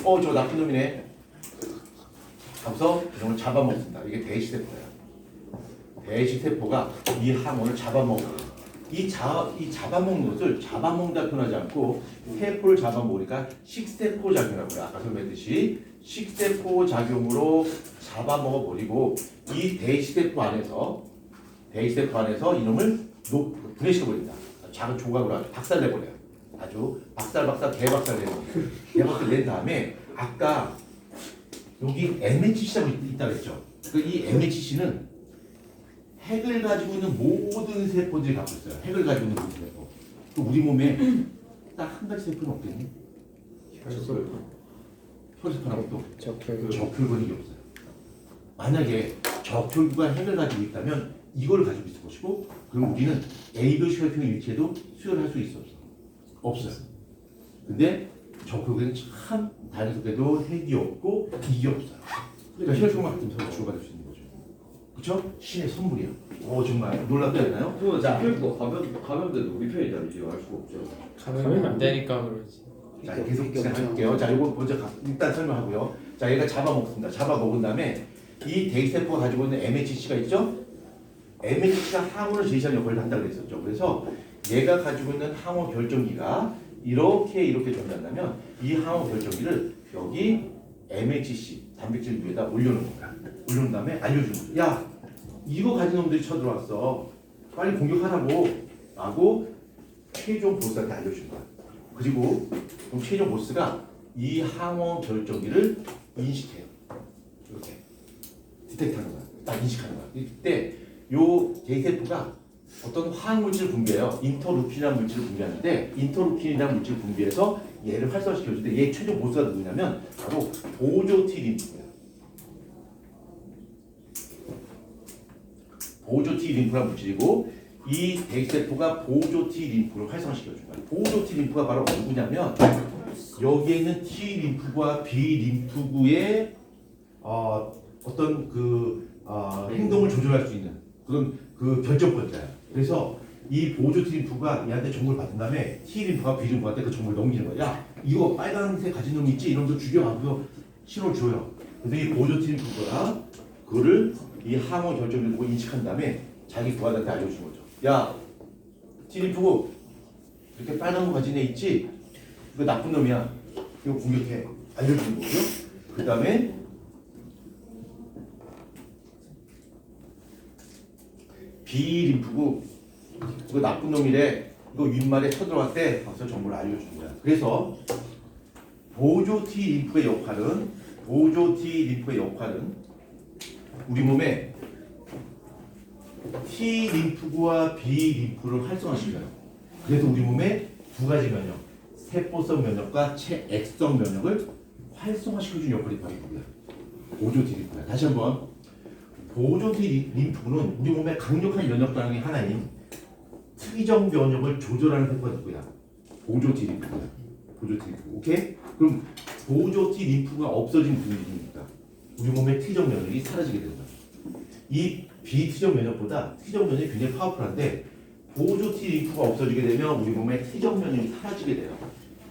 저 나쁜 놈이네 하고서 이놈을 잡아먹습니다. 이게 대시세포예요. 대시세포가 이 항원을 잡아먹어요. 이 잡아먹는 것을 잡아먹는다 표현하지 않고 세포를 잡아먹으니까 식세포 작용이라고 해요. 아까 설명했듯이 식세포 작용으로 잡아먹어버리고 이 대시세포 안에서 이놈을 분해시켜버립니다. 작은 조각으로 아주 박살내버려요. 아주 대박살 낸 다음에 아까 여기 MHC라고 있다고 했죠. 이 MHC는 핵을 가지고 있는 모든 세포들이 갖고 있어요. 핵을 가지고 있는 모든 세포. 우리 몸에 딱 한 가지 세포는 없겠니? 혈소판하고 또 적혈. 적혈근육이 없어요. 만약에 적혈구가 핵을 가지고 있다면 이걸 가지고 있을 것이고, 그럼 우리는 A교시 혈통의 일체도 수혈할 수 있어 없어? 없어요. 근데 적혈구는 참 다행스럽게도 핵이 없고 이게 없어요. 그러니까 혈통만 같으면 서로 주고받을 수 있는 거죠. 그렇죠? 신의 선물이야. 오 정말 놀랍지 않나요? 그거 혈도 감염돼도 우리 편이잖아. 이제 알 수가 없죠. 가면 안 되니까 그러지. 자 계속 진행할게요. 자 이거 먼저 일단 설명하고요. 자 얘가 잡아먹습니다. 잡아먹은 다음에 이 대기세포가 가지고 있는 MHC가 있죠? MHC가 항원을 제시하는 역할을 한다고 그랬었죠. 그래서 얘가 가지고 있는 항원 결정기가 이렇게 존재한다면 이 항원 결정기를 여기 MHC 단백질 위에다 올려놓은 거야. 올려놓은 다음에 알려주는 거죠. 야 이거 가진 놈들이 쳐들어왔어. 빨리 공격하라고 라고 최종 보스한테 알려준 거야. 그리고 그럼 최종 보스가 이 항원 결정기를 인식해요. 이렇게 디텍트하는 거야. 딱 인식하는 거야. 이때 요 대세포가 어떤 화학물질을 분비해요. 인터루킨이라는 물질을 분비하는데 인터루킨이라는 물질을 분비해서 얘를 활성화시켜주는데 얘 최종 보스가 누구냐면 바로 보조 T 림프예요. 보조 T 림프라는 물질이고 이 대세포가 보조 T 림프를 활성화시켜준 거예요. 보조 T 림프가 바로 누구냐면 여기에 있는 T 림프과 B 림프구의 어떤 행동을 조절할 수 있는 그런 그 결정권자예요. 그래서 이 보조 T 림프가 얘한테 정보를 받은 다음에 T 림프가 B 림프한테 그 정보를 넘기는 거야. 야, 이거 빨간색 가진 놈 있지? 이런 거 죽여가지고 신호를 줘요. 그래서 이 보조 T 림프가 그거를 이 항원 결정을 보고 인식한 다음에 자기 부하들한테 알려주는 거죠. 야, T 림프고 이렇게 빨간 거 가진 애 있지? 이거 나쁜 놈이야. 이거 공격해. 알려주는 거고요. 그 다음에 B 림프구 이거 나쁜 놈이래. 이거 윗말에 쳐들어왔대. 그래서 정보를 알려주는 거야. 그래서 보조 T 림프의 역할은 우리 몸에 T 림프구와 B 림프를 활성화시켜요. 그래서 우리 몸에 두 가지 면역, 세포성 면역과 체액성 면역을 활성화시켜주는 역할이 바로 이거야. 보조 T 림프야. 다시 한번. 보조 T 림프는 우리 몸의 강력한 면역 반응의 하나인 특이적 면역을 조절하는 세포가 누구야? 보조 T 림프야. 보조 T 림프. 오케이? 그럼 보조 T 림프가 없어진 무슨 일입니까? 우리 몸의 특이적 면역이 사라지게 되는 거야. 이 비특이적 면역보다 특이적 면역이 굉장히 파워풀한데 보조 T 림프가 없어지게 되면 우리 몸의 특이적 면역이 사라지게 돼요.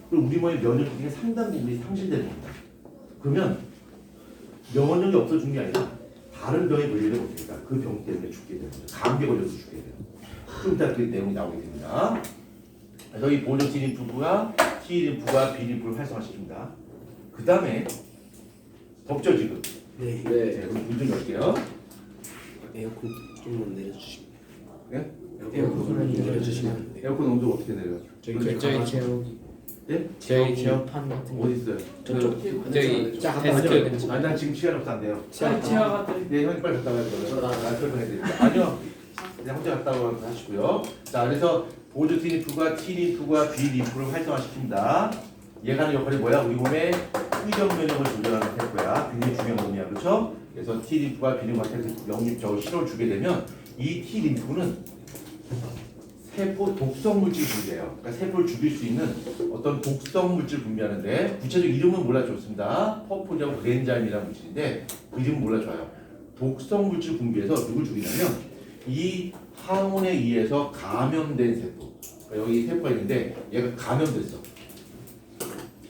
그리고 우리 몸의 면역 기능의 상당 부분이 상실되는 겁니다. 그러면 면역이 없어진 게 아니라 다른 병에 걸리게 못하니까 그 병 때문에 죽게 되는 거죠. 감기에 걸려서 죽게 돼요. 좀 이따 그 내용이 나오게 됩니다. 그래서 이 보조 T 림프가 T 림프가 B 림프를 활성화시킵니다. 그 다음에 덥죠 지금? 네. 네. 그럼 문 좀 열게요. 에어컨 좀만 내려주시면. 네? 에어컨 좀 내려주시면 안 돼요. 에어컨 온도 어떻게 내려요? 저희 제어기. 예? 저희 제어판 같은 거. 어디 있어요? 저쪽. 저기 자, 데스크 근처. 난 지금 시간 없어 안 돼요. 지하 갔다 네, 형님 빨리 갔다 와야 돼요. 나 설명해드릴게요. 아니요. 그냥 혼자 갔다 와서 하시고요. 자, 그래서 보조 T 림프가 T 림프가 B 림프를 활성화시킵니다. 얘가 하는 역할이 뭐야? 우리 몸의 후정 면역을 조절하는 세포야. 굉장히 중요한 놈이야. 그렇죠? 그래서 T 림프가 B 림프한테 영입적으로 신호를 주게 되면 이 T 림프는 세포 독성 물질 분비해요. 그러니까 세포를 죽일 수 있는 어떤 독성 물질 분비하는데 구체적 이름은 몰라줬습니다. 퍼포디하고 그랜자임이라는 물질인데 그 이름은 몰라줘요. 독성 물질 분비해서 누굴 죽이냐면 이 항원에 의해서 감염된 세포. 그러니까 여기 세포가 있는데 얘가 감염됐어.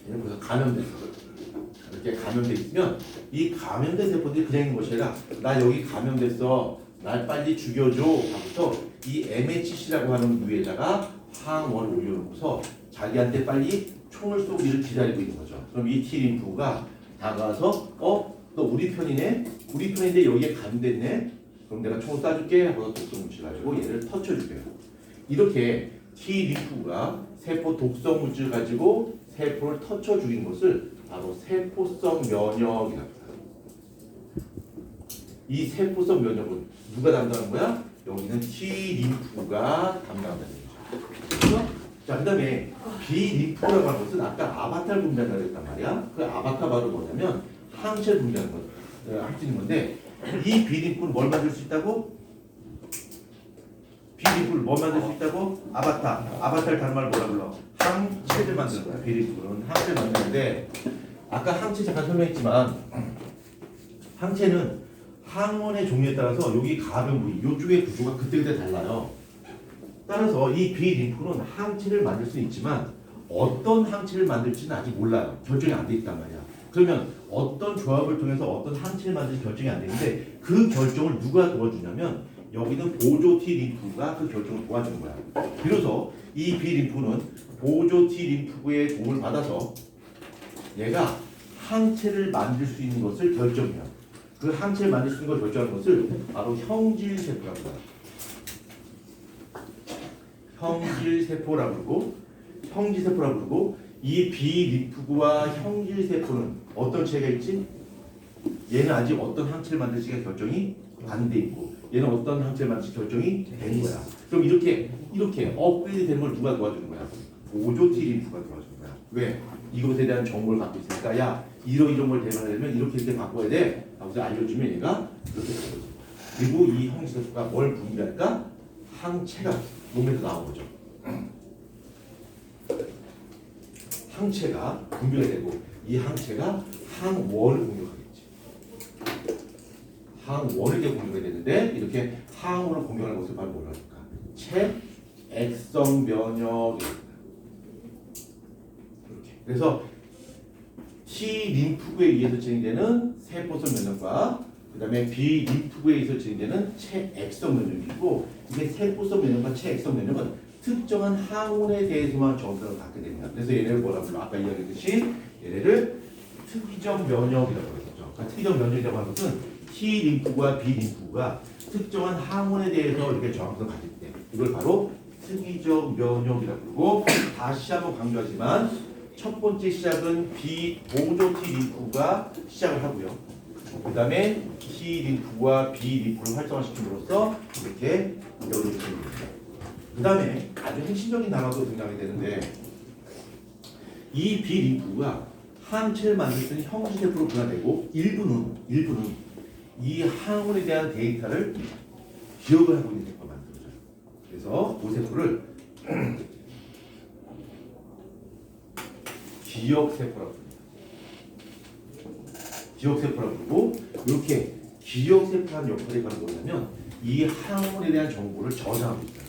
얘는 그래서 감염됐어. 이렇게 감염돼 있으면 이 감염된 세포들이 그냥 있는 것이 아니라 나 여기 감염됐어. 날 빨리 죽여줘. 하고서 이 MHC라고 하는 위에다가 항원을 올려놓고서 자기한테 빨리 총을 쏘기를 기다리고 있는 거죠. 그럼 이 T 림프가 다가와서 너 우리 편이네? 우리 편인데 여기에 감됐네? 그럼 내가 총을 쏴줄게 하고 독성 물질 가지고 얘를 터쳐줄게요. 이렇게 T 림프가 세포 독성 물질 가지고 세포를 터쳐 죽이는 것을 바로 세포성 면역이라고 해요. 이 세포성 면역은 누가 담당하는 거야? 여기는 T 림프가 담당한다는 거죠. 그렇죠? 자, 그 다음에 비림프라고 하는 것은 아까 아바타를 분배한다고 했단 말이야. 그 아바타 바로 뭐냐면 항체를 분배하는 거, 할 수 있는 건데 이 비림프는 뭘 만들 수 있다고? 비림프를 뭐 만들 수 있다고? 아바타. 아바타를 다른 말로 뭐라 불러? 항체를 만드는 거야. 비림프는 항체를 만드는데 아까 항체 잠깐 설명했지만 항체는 항원의 종류에 따라서 여기 가변 부위, 이쪽의 구조가 그때그때 달라요. 따라서 이 비림프는 항체를 만들 수 있지만 어떤 항체를 만들지는 아직 몰라요. 결정이 안 돼 있단 말이야. 그러면 어떤 조합을 통해서 어떤 항체를 만들지 결정이 안 되는데 그 결정을 누가 도와주냐면 여기는 보조 T 림프가 그 결정을 도와주는 거야. 비로소 이 비림프는 보조 T 림프의 도움을 받아서 얘가 항체를 만들 수 있는 것을 결정해요. 그 항체를 만들 수 있는 걸 결정하는 것을 바로 형질세포라고 해요. 형질세포라고 부르고 형질세포라고 부르고 이 비림프구와 형질세포는 어떤 차이가 있지? 얘는 아직 어떤 항체를 만들지가 결정이 안 돼 있고 얘는 어떤 항체를 만들지 결정이 된 거야. 그럼 이렇게 업그레이드 되는 걸 누가 도와주는 거야? 보조 T 림프가 도와주는 거야. 왜? 이것에 대한 정보를 갖고 있으니까 야 이런 걸 대변하려면 이렇게 바꿔야 돼. 하고서 알려주면 얘가 그렇게 되는 거지. 그리고 이 형질세포가 뭘 분비할까? 항체가 몸에서 나온 거죠. 항체가 분비가 되고 이 항체가 항원을 공격하겠지. 항원을 공격이 되는데 이렇게 항원을 공격하는 것을 바로 뭐라 할까? 체액성 면역이랍니다. 이렇게. 그래서 T 림프구에 의해서 진행되는 세포성 면역과 그다음에 B 림프구에 의해서 진행되는 체액성 면역이고 이게 세포성 면역과 체액성 면역은 특정한 항원에 대해서만 정보를 갖게 됩니다. 그래서 얘네를 뭐라고 불러? 아까 이야기했듯이 얘네를 특이적 면역이라고 했었죠. 그러니까 특이적 면역이라고 하는 것은 T 림프구와 B 림프구가 특정한 항원에 대해서 이렇게 정확성을 가질 때 이걸 바로 특이적 면역이라고 부르고 다시 한번 강조하지만 첫 번째 시작은 보조 T 림프가 시작을 하고요. 그 다음에 T 림프와 B 림프를 활성화시킴으로써 이렇게 열어주는 겁니다. 그 다음에 아주 핵심적인 단어도 등장이 되는데 이 B 림프가 항체를 만들 수 있는 형질세포로 분화되고 일부는 이 항원에 대한 데이터를 기억을 하고 있는 세포가 만들어져요. 그래서 그 세포를 기억세포라고 합니다. 기억세포라고 부르고 이렇게 기억세포한 역할이 바로 뭐냐면 이 항원에 대한 정보를 저장하고 있어요.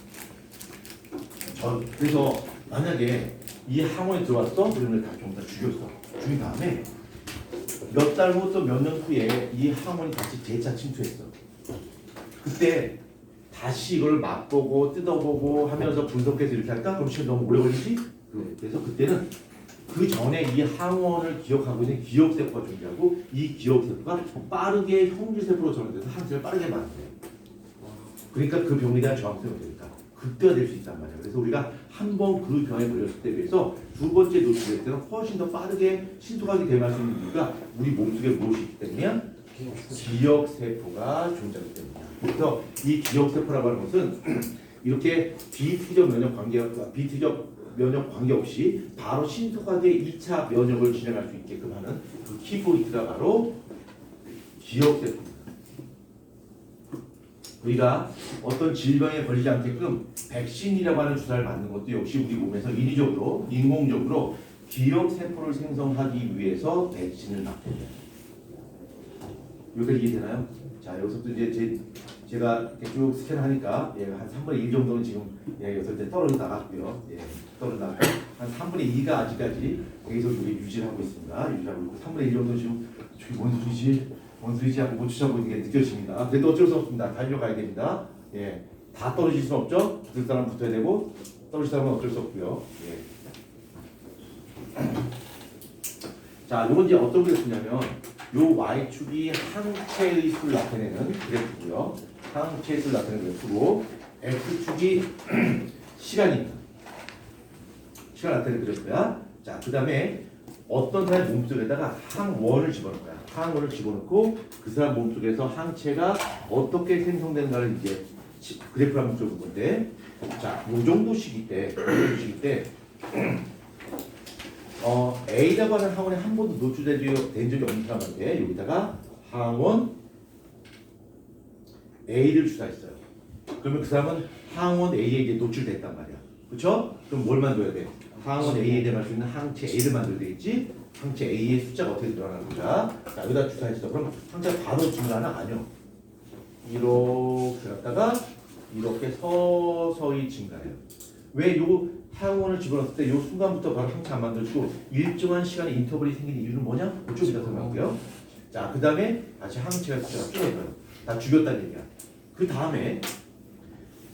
그래서 만약에 이 항원에 들어왔어? 그러면 다 전부 다 죽였어. 죽인 다음에 몇 달 후 또 몇 년 후에 이 항원이 다시 재차 침투했어. 그때 다시 이걸 맛보고 뜯어보고 하면서 분석해서 이렇게 할까? 그럼 시간 너무 오래 걸리지? 그래서 그때는 그 전에 이 항원을 기억하고 있는 기억세포가 존재하고 이 기억세포가 빠르게 형질세포로 전환돼서 항체를 빠르게 만들어요. 그러니까 그 병에 대한 저항성이 되니까 극대화 될 수 있단 말이에요. 그래서 우리가 한 번 그 병에 걸렸을 때에 비해서 두 번째 노출될 때는 훨씬 더 빠르게 신속하게 대응할 수 있는 이유가 우리 몸속에 무엇이 있기 때문이야? 기억세포가 존재하기 때문이야. 그래서 이 기억세포라고 하는 것은 이렇게 비티적 면역 관계 없이 바로 신속하게 2차 면역을 진행할 수 있게끔 하는 그 키포인트가 바로 기억세포입니다. 우리가 어떤 질병에 걸리지 않게끔 백신이라고 하는 주사를 맞는 것도 역시 우리 몸에서 인위적으로 인공적으로 기억세포를 생성하기 위해서 백신을 맞게 돼요. 여기까지 이해되나요? 자, 여기서부터 이제 제가 이렇게 쭉 스캔하니까 예, 한 3분의 1 정도는 지금 예, 여기서 이제 떨어져 나갔고요. 예, 떨어져 나갔고 한 3분의 2가 아직까지 계속 유지를 하고 있습니다. 유지하고 있고 3분의 1 정도 지금 저기 뭔 소리지 하고 못 추적하고 있는 게 느껴집니다. 그래도 어쩔 수 없습니다. 달려가야 됩니다. 예, 다 떨어질 수는 없죠. 붙을 사람 붙어야 되고 떨어질 사람은 어쩔 수 없고요. 예. 자, 요건 이제 어떤 그래프냐면 요 y축이 항체의 수를 나타내는 그래프고요. 항체의 수를 나타내는 그래프고 x축이 시간입니다. 시간 나타내는 그래프야. 자, 그 다음에 어떤 사람의 몸속에다가 항원을 집어넣을 거야. 항원을 집어넣고 그 사람 몸속에서 항체가 어떻게 생성되는가를 이제 그래프를 한번 적은 건데, 자, 요 정도 시기 때 A라고 하는 항원에 한 번도 노출된 적이 없는 사람한테 여기다가 항원 A를 주사했어요. 그러면 그 사람은 항원 A에게 노출됐단 말이야. 그렇죠? 그럼 뭘 만들어야 돼? 항원 A에 대응할 수 있는 항체 A를 만들어야 되겠지? 항체 A의 숫자가 어떻게 늘어나는 거야? 자, 여기다 주사했어. 그럼 항체가 바로 증가는 아니요. 이렇게 갔다가 이렇게 서서히 증가해요. 왜 요 항원을 집어넣었을 때 요 순간부터 바로 항체 안 만들어지고 일정한 시간의 인터벌이 생기는 이유는 뭐냐? 그쪽이다 설명할게요. 자, 그 다음에 다시 항체가 숫자가 줄어들어요. 다 죽였다는 얘기야. 그 다음에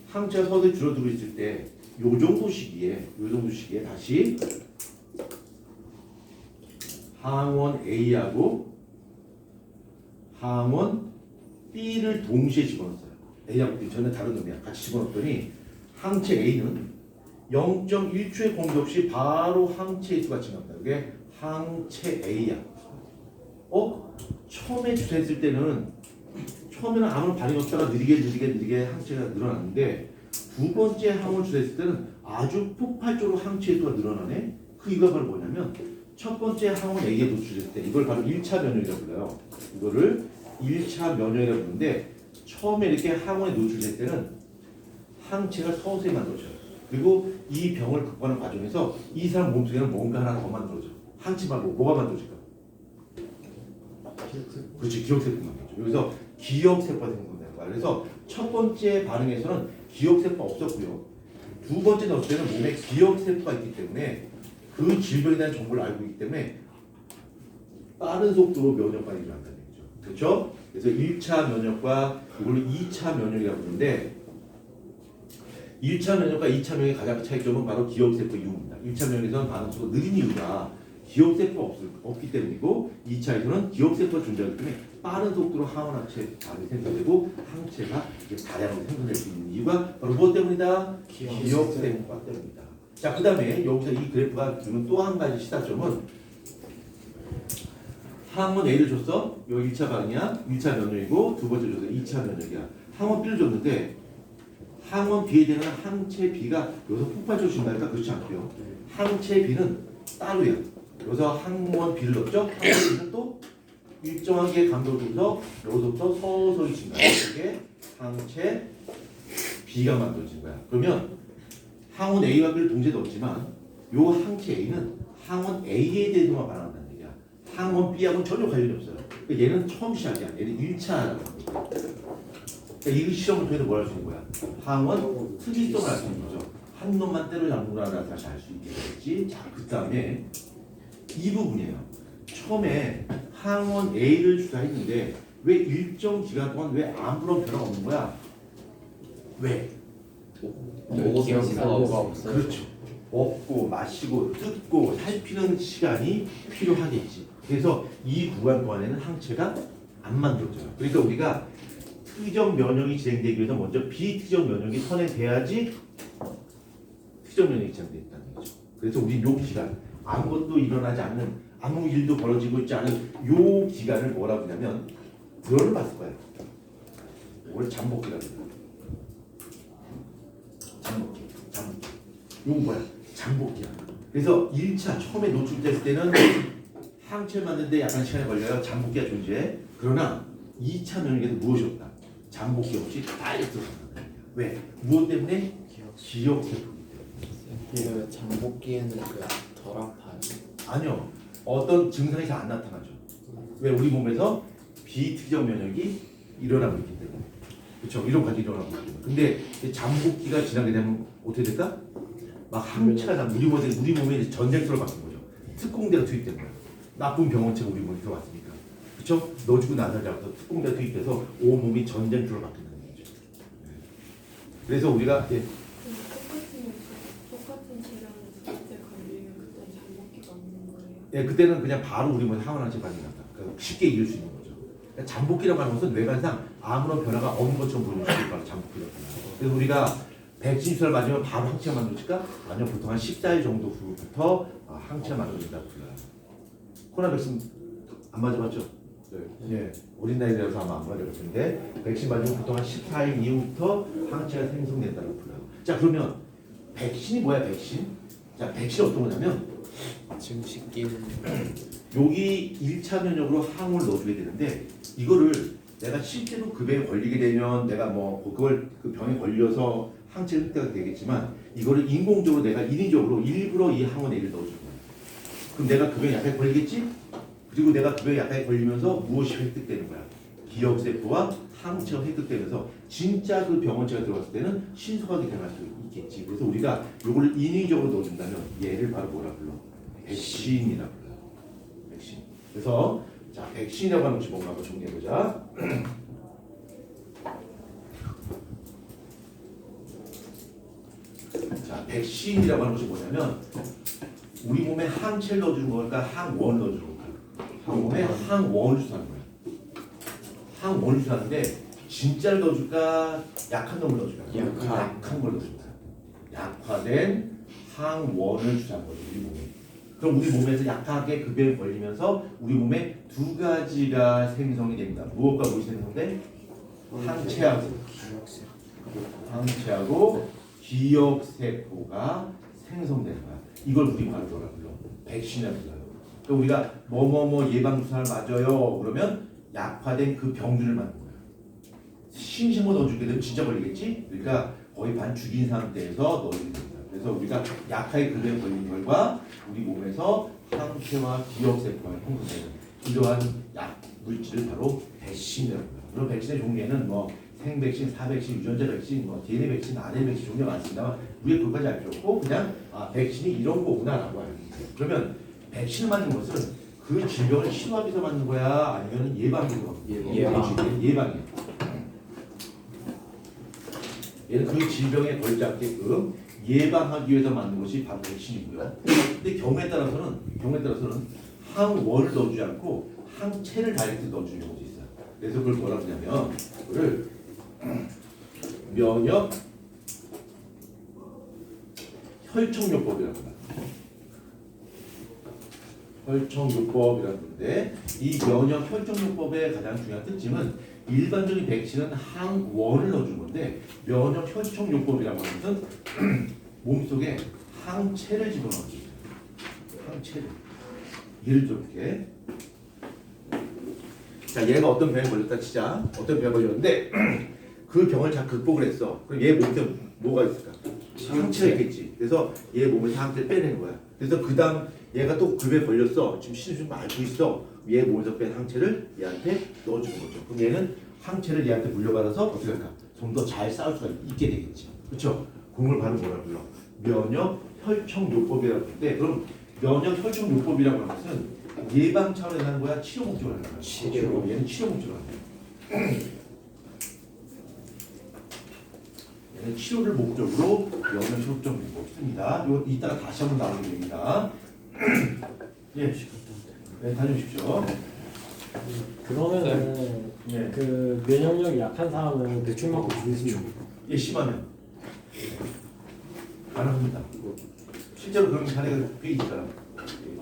항체가 서서히 줄어들고 있을 때 요 정도 시기에 다시 항원 A하고 항원 B를 동시에 집어넣었어요. A하고 B 전혀 다른 놈이야. 같이 집어넣었더니 항체 A는 0.1초의 공기 없이 바로 항체의 수가 증가합니다. 이게 항체 A야. 처음에 주사했을 때는 처음에는 아무런 반응이 없다가 느리게 항체가 늘어났는데 두 번째 항원을 주사했을 때는 아주 폭발적으로 항체의 수가 늘어나네. 그 이유가 바로 뭐냐면 첫 번째 항원 A에 노출했을 때 이걸 바로 1차 면역이라고 불러요. 이거를 1차 면역이라고 부르는데 처음에 이렇게 항원에 노출될 때는 항체가 서서히 만들어져요. 그리고 이 병을 극복하는 과정에서 이 사람 몸속에는 뭔가 하나 더 만들어져. 항체 말고 뭐가 만들어질까? 그렇지, 기억세포가 만들어져. 여기서 기억세포가 생긴다는 거야. 그래서 첫 번째 반응에서는 기억세포가 없었고요. 두 번째 넣었을 때는 몸에 기억세포가 있기 때문에 그 질병에 대한 정보를 알고 있기 때문에 빠른 속도로 면역 반응이 일어난다는 얘기죠. 그렇죠? 그래서 1차 면역과 이걸로 2차 면역이라고 부르는데 1차 면역과 2차 면역의 가장 차이점은 바로 기억세포 이용입니다. 1차 면역에서는 반응 속도가 느린 이유가 기억세포가 없기 때문이고 2차에서는 기억세포가 존재하기 때문에 빠른 속도로 항원항체 반응이 생성되고 항체가 다량으로 생성될 수 있는 이유가 바로 무엇 때문이다? 기억세포가 때문이다. 자, 그 다음에 여기서 이 그래프가 주는 또 한 가지 시사점은 항원 A를 줬어. 이거 1차 반응이야. 1차 면역이고 두 번째 줬어. 2차 면역이야. 항원 B를 줬는데 항원 B에 대한 항체 B가 여기서 폭발적으로 증가할까? 그렇지 않고요. 항체 B는 따로야. 여기서 항원 B를 넣었죠. 항체 B는 또 일정하게 강도를 줘서 여기서부터 서서히 증가해. 이게 항체 B가 만들어진 거야. 그러면 항원 A와 B를 동시에 넣었지만 요 항체 A는 항원 A에 대해서만 반응한다는 얘기야. 항원 B하고는 전혀 관련이 없어요. 그러니까 얘는 처음 시작이야. 얘는 1차라고 합니다. 그러니까 이 시험을 통해서 뭘 할 수 있는 거야? 항원 특이성을 알 수 있는 거죠. 한 놈만 때려잡는구나 다시 알 수 있게 되겠지. 자, 그 다음에 이 부분이에요. 처음에 항원 A를 주사했는데 왜 일정 기간 동안 왜 아무런 변화가 없는 거야? 왜? 기억세포가 없어요. 그렇죠. 먹고 마시고 뜯고 살피는 시간이 필요하겠지. 그래서 이 구간 동안에는 항체가 안 만들어져요. 그러니까 우리가 특정 면역이 진행되기 위해서 먼저 비특정 면역이 선회돼야지 특정 면역이 진행된다는 얘기죠. 그래서 우리 요 기간 아무것도 일어나지 않는 아무 일도 벌어지고 있지 않은 요 기간을 뭐라고 하냐면 드러를 봤을 거예요. 원래 잠복기라고 해요. 잠복기. 이건 뭐야? 잠복기야. 그래서 1차 처음에 노출됐을 때는 항체를 만드는데 약간 시간이 걸려요. 잠복기가 존재해. 그러나 2차 면역에서 무엇이 없다? 잠복기 없이 다이렉트 들어간다. 왜? 무엇 때문에? 기억세포이기 때문에. 이거 왜 잠복기에는 왜 덜 아파요? 아니요. 어떤 증상이 잘 안 나타나죠. 왜? 우리 몸에서 비특정 면역이 일어나고 있기 때문에. 그렇죠. 이런 과정이 일어나고 있기 때문에. 근데 이 잠복기가 지나게 되면 어떻게 될까? 막 항체가 다 우리 몸에 전쟁터로 바뀐 거죠. 특공대가 투입된 거예요. 나쁜 병원체가 우리 몸에 들어왔으니까. 그렇죠? 너 주고 나 살자고 특공대가 투입돼서 온 몸이 전쟁터로 바뀐다는 얘기죠. 그래서 우리가 똑같은 질환을 그때 걸리면 그때 잠복기가 없는 거예요? 예, 그때는 그냥 바로 우리 몸에 항원항체 반응이 난다. 그러니까 쉽게 이길 수 있는 거죠. 그러니까 잠복기라고 하는 것은 뇌관상 아무런 변화가 없는 것처럼 보이는 것이 바로 잠복기라고 합니다. 그래서 우리가 백신 주사를 맞으면 바로 항체가 만들어질까? 아니요, 보통 한 14일 정도 후부터 항체가 만들어진다고 불러요. 코로나 백신 안 맞아봤죠? 네. 예, 어린 나이라서 아마 안 맞아볼 텐데 백신 맞으면 보통 한 14일 이후부터 항체가 생성된다고 불러요. 자, 그러면 백신이 뭐야, 백신? 자, 백신 어떤 거냐면 증식기는 여기 1차 면역으로 항우를 넣어주게 되는데 이거를 내가 실제로 그 병에 걸리게 되면 내가 뭐 그걸 그 병에 걸려서 항체를 획득하게 되겠지만 이거를 인공적으로 내가 인위적으로 일부러 이 항우 A를 넣어주는 거야. 그럼 내가 그 병에 약하게 걸리겠지? 그리고 내가 그 병에 약하게 걸리면서 무엇이 획득되는 거야? 기억세포와 항체가 획득되면서 진짜 그 병원체가 들어갔을 때는 신속하게 대응할 수 있겠지. 그래서 우리가 이걸 인위적으로 넣어준다면 얘를 바로 뭐라 불러? 백신이라 불러요. 백신. 그래서 자 백신이라고 하는 것이 뭔가 한번 정리해보자. 자 백신이라고 하는 것이 뭐냐면 우리 몸에 항체를 넣어주는 걸까 항원을 넣어주는 걸까? 몸에 항원을 주사하는 거야. 항원을 주사하는데 진짜를 넣어줄까 약한 놈을 넣어줄까? 약한 걸 넣어줄까? 약화된 항원을 주사하는 거죠 우리 몸에. 그럼 우리 몸에서 약하게 그 병에 걸리면서 우리 몸에 두 가지가 생성이 됩니다. 무엇과 무엇이 생성돼? 항체하고 기억세포가 생성되는 거야. 이걸 우리 말로 뭐라 불러? 백신이라고 불러요. 그럼 우리가 뭐뭐뭐 예방주사를 맞아요. 그러면 약화된 그 병균을 맞는 거야. 싱싱을 넣어주게 되면 진짜 걸리겠지? 그러니까 거의 반 죽인 상태에서 넣어주게 됩니다. 그래서 우리가 약하게 그 병에 걸린 결과 우리 몸에서 항체와 기억세포가 형성되는 이러한 약 물질을 바로 백신이라고 합니다. 물론 백신의 종류에는 뭐 생백신, 사백신, 유전자 백신, 뭐 DNA 백신, RNA 백신 종류가 많습니다만 우리가 그것까지 알 필요 없고 그냥 백신이 이런 거구나라고 알고 있어요. 그러면 백신을 맞는 것은 그 질병을 치료하기 위해서 맞는 거야? 아니면 예방하기 위해서? 예방이야. 얘는 그 질병에 걸리지 않게끔 예방하기 위해서 만든 것이 바로 백신이고요. 근데 경우에 따라서는 항원을 넣어주지 않고 항체를 다이렉트 넣어주는 경우도 있어요. 그래서 그걸 뭐라 그러냐면 그거를 면역 혈청요법이라고 합니다. 혈청요법이라고 하는데 이 면역 혈청요법의 가장 중요한 특징은 일반적인 백신은 항원을 넣어주는 건데 면역 혈청요법이라고 하는 것은 몸속에 항체를 집어넣어주는 거예요. 항체를. 예를 들어 이렇게 자 얘가 어떤 병에 걸렸다 치자. 어떤 병에 걸렸는데 그 병을 잘 극복을 했어. 그럼 얘 몸에 뭐가 있을까? 항체가 있겠지. 그래서 얘 몸에서 항체를 빼내는 거야. 그래서 그 다음 얘가 또 그 병에 걸렸어. 지금 신경 앓고 있어. 얘 몸에서 뺀 항체를 얘한테 넣어주는 거죠. 그럼 얘는 항체를 얘한테 물려받아서 어떻게 할까? 좀 더 잘 싸울 수가 있게 되겠지. 그렇죠? 그걸 바로 뭐라 불러? 면역 혈청요법이라고 하는데 그럼 면역 혈청요법이라고 하는 것은 예방 차원에서 하는 거야? 치료 목적으로 하는 거야? 치료. 얘는 치료 목적으로 하는 거야. 얘는 치료를 목적으로 면역 혈청요법 씁니다. 이거 이따가 다시 한번 나오게 됩니다. 예, 네, 다녀오십시오. 그러면은 네. 그 면역력이 약한 사람은 대충 맞고 죽을 수 있는 예, 심하면 가능합니다. 실제로 그런 사례가 꽤 있어요.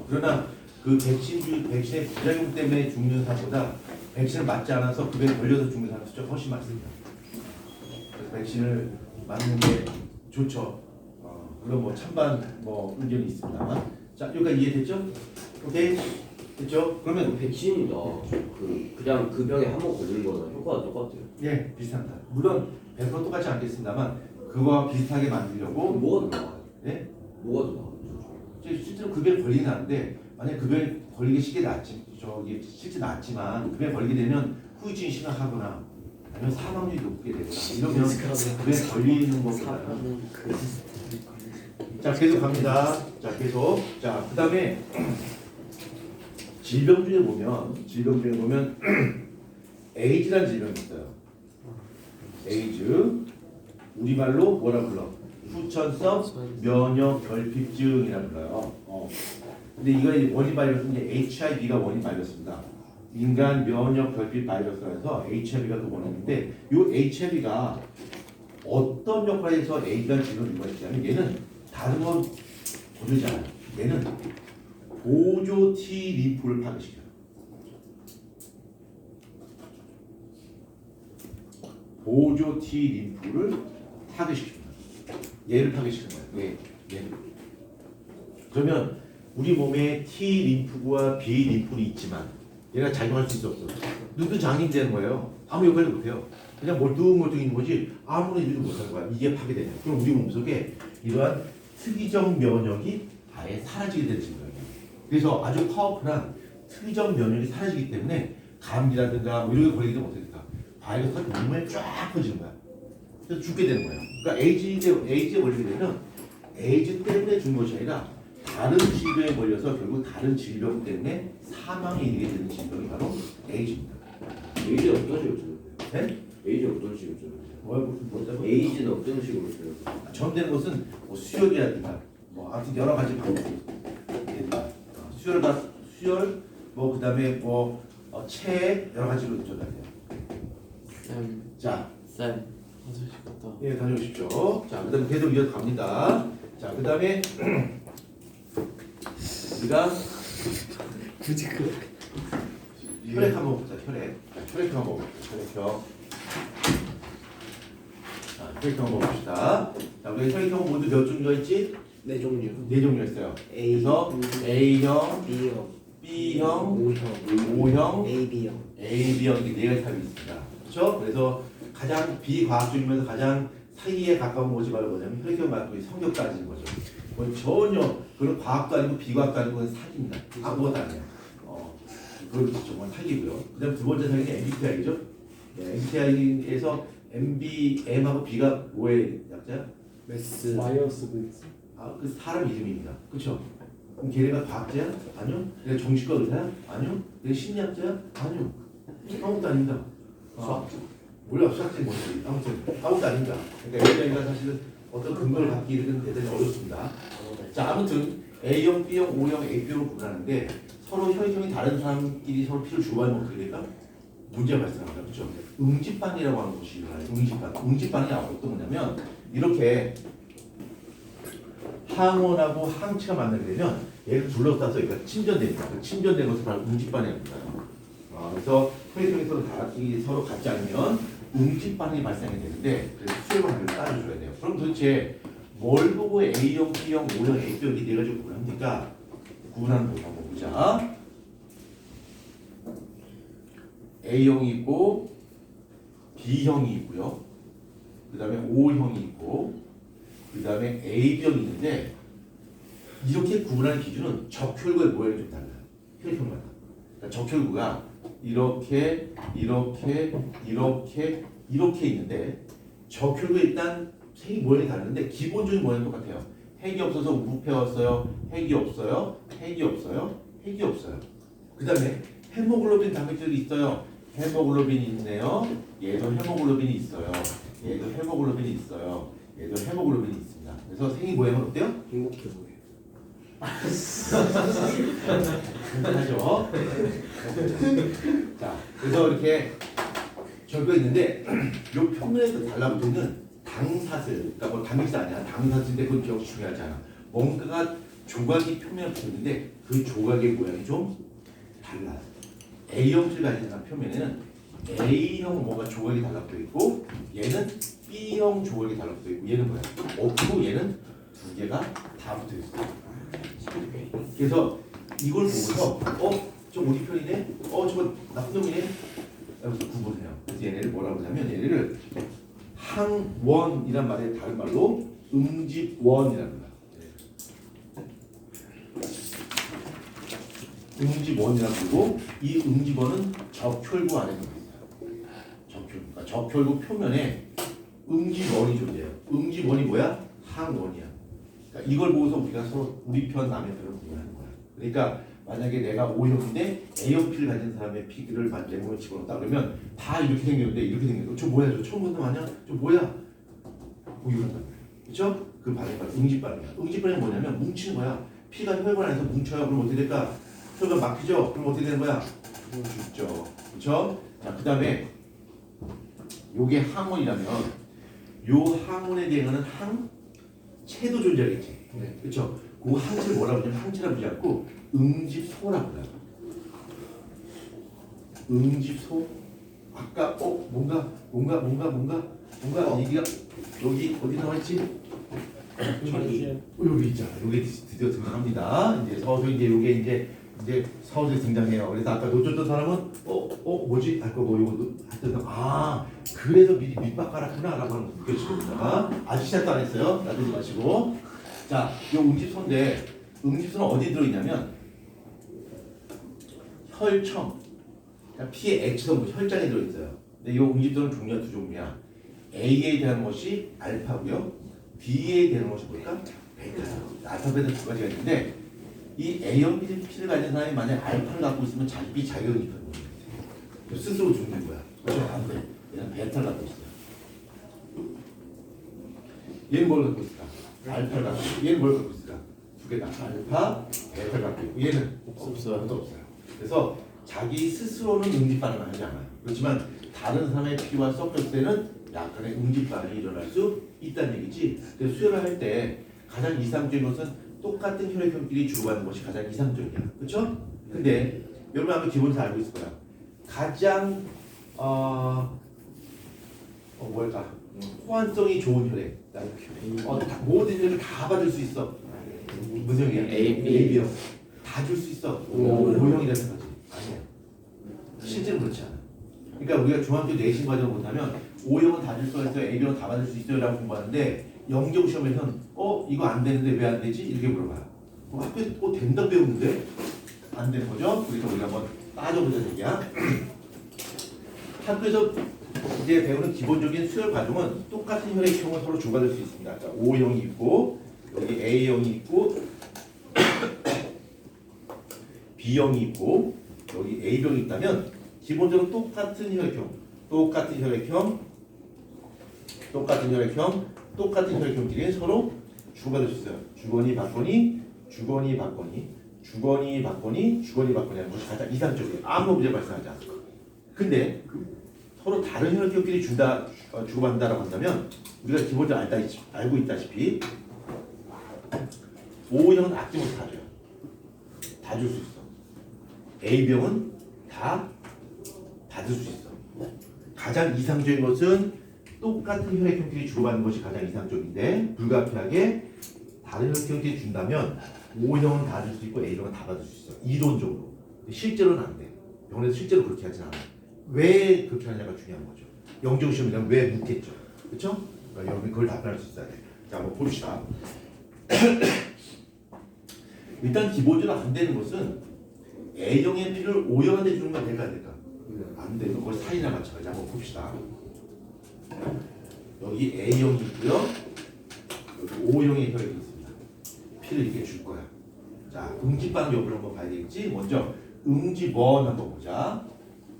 그러나 그 백신의 부작용 때문에 죽는 사람보다 백신을 맞지 않아서 그에 걸려서 죽는 사람 숫자가 훨씬 많습니다. 그래서 백신을 맞는 게 좋죠. 물론 뭐 찬반 뭐 의견이 있습니다만. 자, 여기까지 이해됐죠? 오케이. 됐죠? 그러면 백신이다. 그냥 그 병에 한 번 걸리는 거랑 효과가 똑같아요. 예, 비슷합니다. 물론 100% 똑같지 않겠습니다만 그거와 비슷하게 만들려고 뭐가 더 나아요? 예? 뭐가 더 나아요? 실제로 그 병에 걸리긴 하는데 만약 그 병에 걸리기 쉽게 실제 낫지만 그 병에 걸리게 되면 후유증이 심각하거나 아니면 사망률이 높게 되거나 이러면 그 병에 걸리는 것보다는 자 계속 갑니다. 자 계속 자 그 다음에 질병 중에 보면 에이즈라는 질병이 있어요. 에이즈 우리말로 뭐라 불러? 후천성 면역 결핍증이라 불러요. 근데 이거 원인 바이러스는 이제 HIV가 원인 바이러스입니다. 인간 면역 결핍 바이러스라서 HIV가 그 원인인데 이 HIV가 어떤 역할을 해서 A가 질병을 유발시키냐면 얘는 다른 건 고르지 않아요. 얘는 보조 T 림프를 파괴시켜요. 보조 T 림프를 파괴시킵니다. 얘를 파괴시키는 거예요. 얘를. 그러면 우리 몸에 T 림프구와 B 림프는 있지만 얘가 작용할 수 있어 없어? 눈도 장애인 되는 거예요. 아무 역할도 못해요. 그냥 멀뚱멀뚱 있는 거지 아무런 일도 못하는 거야. 이게 파괴되냐. 그럼 우리 몸속에 이러한 특이적 면역이 아예 사라지게 되는 증거예요. 그래서 아주 파워풀한 특이적 면역이 사라지기 때문에 감기라든가 뭐 이런 게 걸리지 못하니까 바이러스가 몸에 쫙 퍼지는 거야. 그래서 죽게 되는 거예요. 그러니까 에이즈에 걸리게 되면 에이즈 때문에 죽는 것이 아니라 다른 질병에 걸려서 결국 다른 질병 때문에 사망에 이르게 되는 질병이 바로 에이즈입니다. 에이즈는 어떤 식으로 써요? 네? 에이즈는 어떤 식으로 써요? 뭐라고? 에이즈는 어떤 식으로 써요? 점되는 것은 뭐 수혈이라든가 뭐 아무튼 여러 가지 방법이 있습니다. 수혈 뭐 그다음에 뭐 체액 여러 가지로 조절해야 돼요. 자, 쌤 화장실 갔다. 예, 다녀오십시오. 자, 그다음에 계속 이어서 갑니다. 자, 그다음에 우리가 굳이 그 혈액 한번 보자. 혈액. 자, 혈액 한번 봅시다. 혈액형. 자, 혈액형 한번 봅시다. 자, 우리 혈액형 모두 몇 종류가 있지? 네 종류. 네 종류가 있어요. A, 그래서 A형, B형, B형, O형, O형, AB형. AB형 이렇게 네 가지 타입이 있습니다. 그렇죠? 그래서 가장 비과학적이면서 가장 사이에 가까운 것이 바로 뭐냐면 혈액형 말고 성격 따지는 거죠. 뭐 전혀 그런 과학도 아니고 비과학도 아니고 그건 사기입니다. 아무것도 아니에요. 그건 정말 사기고요. 그다음 두 번째 사기는 MBTI죠. 네, MBTI에서 MBM하고 B가 뭐의 약자야? 메스. 마이어스 브릭스. 그 사람 이름입니다. 그렇죠? 그럼 걔네가 과학자야? 아니요. 내가 정신과 의사야? 아니요. 내가 심리학자야? 아니요. 아무것도 아닙니다. 수학자. 몰라 수학자는 뭐지? 아무튼 아무것도 아닙니다. 그러니까 MBTI가 사실은 어떤 근거를 갖기는 대단히 어렵습니다. 자, 아무튼 A형, B형, O형, AB형으로 구분하는데 서로 혈액형이 다른 사람끼리 서로 피를 주고받으면 어떻게 될까? 문제가 발생합니다. 그렇죠? 응집반이라고 하는 것이 일어나요. 응집반. 응집반이 어떤 거냐면 이렇게 항원하고 항체가 만나게 되면 얘를 둘러싸서 얘가 침전됩니다. 그 침전된 것을 바로 응집반이라고 합니다. 그래서 혈액형이 서로 같지 않으면 응집반이 발생이 되는데 그래서 수혈관을 따라줘야 돼요. 그럼 도대체 뭘 보고 A형, B형, O형, A형 이렇게 네 가지로 구분합니까? 구분하는 방법 한번 보자. A형이 있고 B형이 있고요. 그 다음에 O형이 있고 그 다음에 A형이 있는데 이렇게 구분하는 기준은 적혈구의 모양이 좀 달라요. 혈액형마다. 그러니까 적혈구가 이렇게 있는데 적혈구 일단 색이 모양이 다른데 기본적인 모양이 똑같아요. 핵이 없어서 우부패였어요. 핵이 없어요. 핵이 없어요. 핵이 없어요. 그 다음에 헤모글로빈 단백질이 있어요. 헤모글로빈이 있네요. 얘도 헤모글로빈이 있어요. 얘도 헤모글로빈이 있어요. 얘도 헤모글로빈이 있습니다. 그래서 생이 모양은 어때요? 행복해 보여. 간단하죠? 자, 그래서 이렇게 절가 있는데 요 표면에서 달라붙는 당사슬, 그러니까 뭐 단백질 아니야. 당사슬인데 그건 기억 중요하지 않아. 뭔가가 조각이 표면에 붙는데 그 조각의 모양이 좀 달라요. A형질 가진 표면에는 A형 뭔가 조각이 달라붙어 있고 얘는 B형 조각이 달라붙어 있고 얘는 뭐야? 없고 얘는 두 개가 다 붙어 있어요. 그래서 이걸 보고서 저 우리 편이네? 저거 나쁜 놈이네? 여기서 구분해요. 그래서 얘네를 뭐라고 하냐면 얘네를 항원이란 말의 다른 말로 응집원이라는 거야. 응집원이라고 부르고 이 응집원은 적혈구 안에 들어있어요. 적혈구. 적혈구 표면에 응집원이 존재해요. 응집원이 뭐야? 항원이야. 그러니까 이걸 보고서 우리가 서로 우리 편 남의 편을 구분하는 거야. 그러니까 만약에 내가 O형인데 A형 피를 가진 사람의 피를 내 몸에 집어넣었다 그러면 다 이렇게 생겼는데 이렇게 생겼어. 저 뭐야? 저 처음 본 사람 아니야? 저 뭐야? 뭐 이런단 말이야. 그렇죠? 그 반응이 바로 응집반이야. 응집반이 뭐냐면 뭉치는 거야. 피가 혈관 안에서 뭉쳐요. 그럼 어떻게 될까? 혈관 막히죠? 그럼 어떻게 되는 거야? 죽죠. 그렇죠? 자, 그 다음에 요게 항원이라면 요 항원에 대응하는 항체도 존재하겠지. 그렇죠? 그 항체를 뭐라고 하냐면 항체라고 하지 않고 응집소라고 해요. 응집소. 아까 뭔가 얘기가 여기 어디 나와 있지? 여기 있잖아. 여기 드디어 등장합니다. 이제 서서 이제 요게 이제 서서히 등장해요. 그래서 아까 놓쳤던 사람은 뭐지? 할 거고 요거 했던 그래서 미리 밑밥 깔았구나라고 하는 거 느껴지거든요. 아직 시작도 안 했어요. 놔두지 마시고. 자, 요 응집소인데 응집소는 어디 들어있냐면 혈청, 그러니까 피의 액체성분 혈장에 들어있어요. 근데 이 응집소는 종류가 두 종류야. A에 대한 것이 알파고요. B에 대한 것이 뭘까? 베타예요. 알파, 베타 두 가지가 있는데 이 A형 피를 가진 사람이 만약 알파를 갖고 있으면 자기 B 자기가 응집하는 거예요. 스스로 죽는 거야. 그렇죠? 안 돼. 얘는 베타를 갖고 있어요. 얘는 뭘 갖고 있을까? 알파를 갖고 있고 얘는 뭘 갖고 있을까? 두 개 다. 알파, 베타를 갖고 있고 얘는 없어요. 그래서 자기 스스로는 응집 반응을 하지 않아요. 그렇지만 다른 사람의 피와 섞였을 때는 약간의 응집 반응이 일어날 수 있다는 얘기지. 그래서 수혈을 할 때 가장 이상적인 것은 똑같은 혈액형끼리 주고받는 것이 가장 이상적이야. 그렇죠? 근데 여러분 아마 기본에서 알고 있을 거야. 가장 뭘까? 호환성이 좋은 혈액. 모든 혈액을 다 받을 수 있어. 무슨 형이야? AB형. 다 줄 수 있어. O형이라는 거지. 아니야. 실제로 그렇지 않아. 그러니까 우리가 중학교 내신 과정을 본다면 O형은 다 줄 수가 있어요. AB형은 다 받을 수 있어요. 라고 공부하는데 영정 시험에서는 이거 안 되는데 왜 안 되지? 이렇게 물어봐요. 학교에 된다고 배우는데 안 되는 거죠? 그래서 우리가 한번 따져보자 얘기야. 학교에서 이제 배우는 기본적인 수혈 과정은 똑같은 혈액형을 서로 주고받을 수 있습니다. 자, O형이 있고 여기 A형이 있고 B형이 있고 여기 A형이 있다면 기본적으로 똑같은 혈액형끼리 서로 주고받을 수 있어요. 주거니 받거니 하는 것이 가장 이상적이에요. 아무 문제 발생하지 않고. 근데 서로 다른 혈액형끼리 주고받는다라고 한다면 우리가 기본적으로 알고 있다시피 O형은 아낌없이 다 줘요. 다 줄 수 있어. A병은 다 받을 수 있어. 가장 이상적인 것은 똑같은 혈액형끼리 주고받는 것이 가장 이상적인데 불가피하게 다른 혈액형끼리 준다면 O형은 다 줄 수 있고 A형은 다 받을 수 있어. 이론적으로. 실제로는 안 돼. 병원에서 실제로 그렇게 하진 않아. 왜 그렇게 하느냐가 중요한 거죠. 영정 시험이라면 왜 묻겠죠. 그렇죠? 그러니까 여러분이 그걸 답변할 수 있어야 돼. 자, 한번 봅시다. 일단 기본적으로 안 되는 것은 A형의 피를 O형한테 주는 건 될까 안 될까? 안 돼. 그걸 사이나 마찬가지. 한번 봅시다. 여기 A형이 있고요. 여기 O형의 혈액이 있습니다. 피를 이렇게 줄 거야. 자, 응집반 여부를 한번 봐야 되겠지? 먼저 응집원 한번 보자.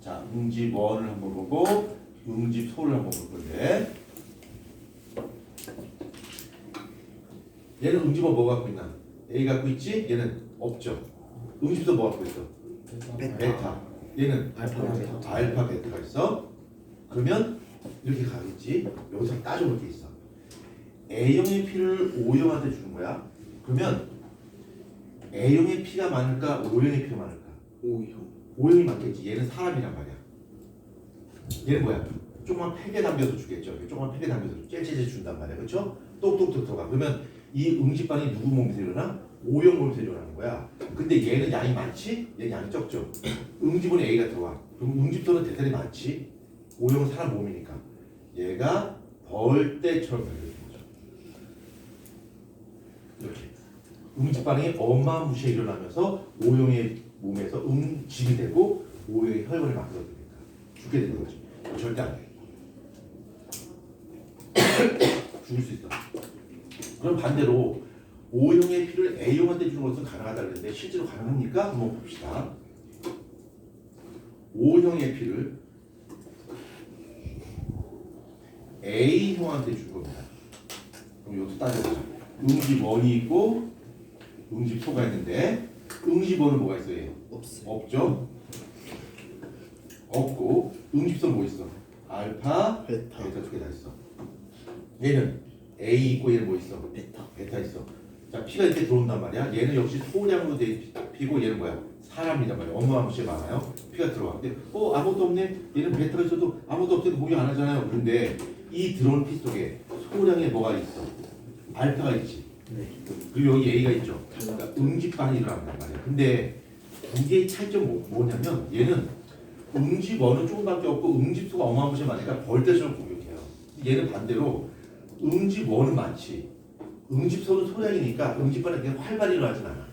자, 응집원을 한번 보고 응집소를 한번 볼 건데 얘는 응집원 뭐 갖고 있나? A 갖고 있지? 얘는 없죠. 응집소 뭐 갖고 있어? 베타. 얘는 알파 베타가 있어. 그러면 이렇게 가겠지. 여기서 따져볼 게 있어. A형의 피를 O형한테 주는 거야. 그러면 A형의 피가 많을까? O형의 피가 많을까? O형이 많겠지. 얘는 사람이란 말이야. 얘는 뭐야? 조그만 팩에 담겨서 주겠죠. 조그만 팩에 담겨서 찔찔찔 준단 말이야. 그렇죠? 똑똑똑 들어가. 그러면 이 응집반이 누구 몸에서 일어나? O형 몸에서 일어나는 거야. 근데 얘는 양이 많지? 얘는 양이 적죠. 응집은 A가 들어와. 그럼 응집소는 대단히 많지? O형은 사람 몸이니까. 얘가 벌떼처럼 달려있는 거죠. 이렇게. 응집반이 어마무시하게 일어나면서 O형의 몸에서 응집이 되고 O형의 혈관을 만들어내니까 죽게 되는 거지. 절대 안 돼. 죽을 수 있어. 그럼 반대로 O형의 피를 A형한테 주는 것은 가능하다고 했는데 실제로 가능합니까? 한번 봅시다. O형의 피를 A형한테 줄 겁니다. 그럼 이것도 따져보자. 응집원이 있고 응집소가 있는데 응집원은 뭐가 있어요? 없죠? 없고 응집소는 뭐 있어? 알파, 베타 두 개 다 있어. 얘는 A 있고 얘는 뭐 있어? 베타 있어. 자, 피가 이렇게 들어온단 말이야. 얘는 역시 소량으로 된 피고 얘는 뭐야? 사람이란 말이야. 어마어마하게 많아요. 피가 들어와. 근데 아무것도 없네. 얘는 베타가 있어도 아무것도 없어도 공격 안 하잖아요. 근데 이 들어온 피 속에 소량의 뭐가 있어? 알파가 있지. 네. 그리고 여기 A가 있죠. 그러니까 응집반이 일어난단 말이야. 근데 두 개의 차이점이 뭐냐면 얘는 응집원은 조금밖에 없고 응집소가 어마무시하게 많으니까 벌떼처럼 공격해요. 얘는 반대로 응집원은 많지. 응집소는 소량이니까 응집반은 그냥 활발히 일어나진 않아.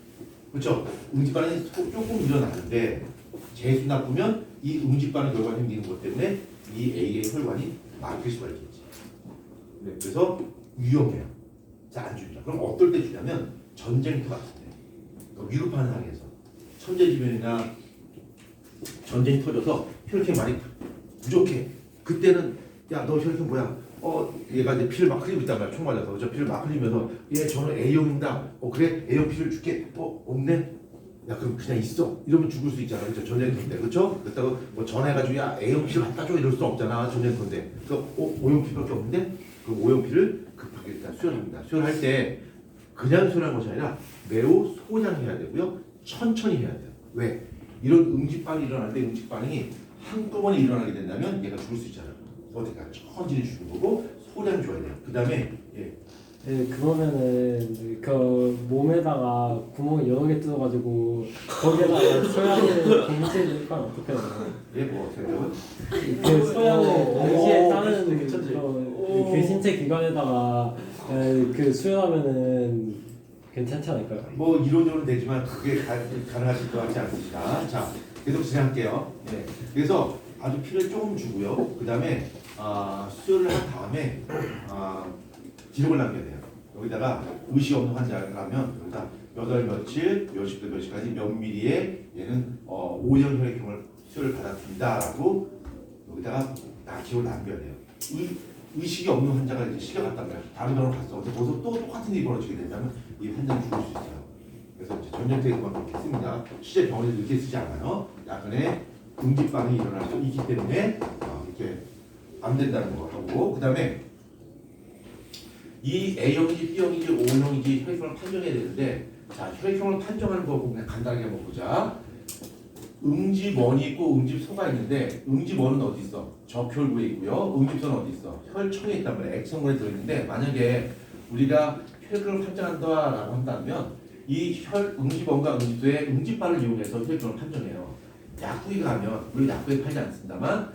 그렇죠? 응집반은 조금 일어나는데 재수 나쁘면 이 응집반의 결과가 생기는 것 때문에 이 A의 혈관이 막힐 수가 있겠지. 네, 그래서 위험해요. 자, 안 줍니다. 그럼 어떨 때 주냐면 전쟁터 같은 데. 그러니까 위급한 상황에서 천재지변이나 전쟁이 터져서 혈액이 많이 부족해. 그때는 야, 너 혈액이 뭐야? 얘가 이제 피를 막 흘리고 있단 말이야. 총 맞아서. 저 피를 막 흘리면서 얘 저는 A형입니다. 그래? A형 피를 줄게. 없네? 야, 그럼 그냥 있어. 이러면 죽을 수 있잖아. 그렇죠? 전쟁터인데. 그렇죠? 그렇다고 뭐 전화해가지고 야, A형 피를 갖다 줘. 이럴 수 없잖아. 전쟁터인데. 그래서 O형 피밖에 없는데 그 O형 피를 급하게 일단 수혈합니다. 수혈할 때 그냥 수혈하는 것이 아니라 매우 소량해야 되고요. 천천히 해야 돼요. 왜? 이런 응집 반응이 일어날 때 응집 반응이 한꺼번에 일어나게 된다면 얘가 죽을 수 있잖아요. 어디가 천천히 주는 거고 소량 줘야 돼요. 그 다음에 네, 그러면은 그 몸에다가 구멍 여러 개 뚫어가지고 거기에다가 소양을 동시에 넣으면 어떻게 해요? 뭐 어떻게 돼요? 그 소양을 동시에 따는 괜찮지? 그 신체 기관에다가 그 수혈하면은 괜찮지 않을까요? 뭐 이론적으로 되지만 그게 가능하실 것 같지 않습니다. 자, 계속 진행할게요. 네. 그래서 아주 피를 조금 주고요. 그 다음에 수혈을 한 다음에 기록을 남겨야 돼요. 여기다가 의식 없는 환자라면 여기다 몇 월 며칠, 몇 시부터 몇 시까지 몇 미리에 얘는 O형 혈액형을 수혈을 받았습니다라고 여기다가 기록을 남겨야 돼요. 의식이 없는 환자가 이제 실려갔단 말이야. 다른 병원을 갔어. 근데 거기서 또 똑같은 일이 벌어지게 된다면 이 환자는 죽을 수 있어요. 그래서 이제 전쟁터에서만 그렇게 씁니다. 실제 병원에서 이렇게 쓰지 않아요. 약간의 응집반응이 일어날 수 있기 때문에 이렇게 안 된다는 거 하고, 그 다음에 이 A형인지 B형인지 O형인지 혈액형을 판정해야 되는데, 자, 혈액형을 판정하는 거 그냥 간단하게 한번 보자. 응집원이 있고 응집소가 있는데, 응집원은 어디 있어? 적혈구에 있고요. 응집소는 어디 있어? 혈청에 있단 말이야. 액성군에 들어있는데, 만약에 우리가 혈액형을 판정한다라고 한다면 이 응집원과 응집소의 응집반을 이용해서 혈액형을 판정해요. 약국에 가면, 우리 약국에 팔지 않습니다만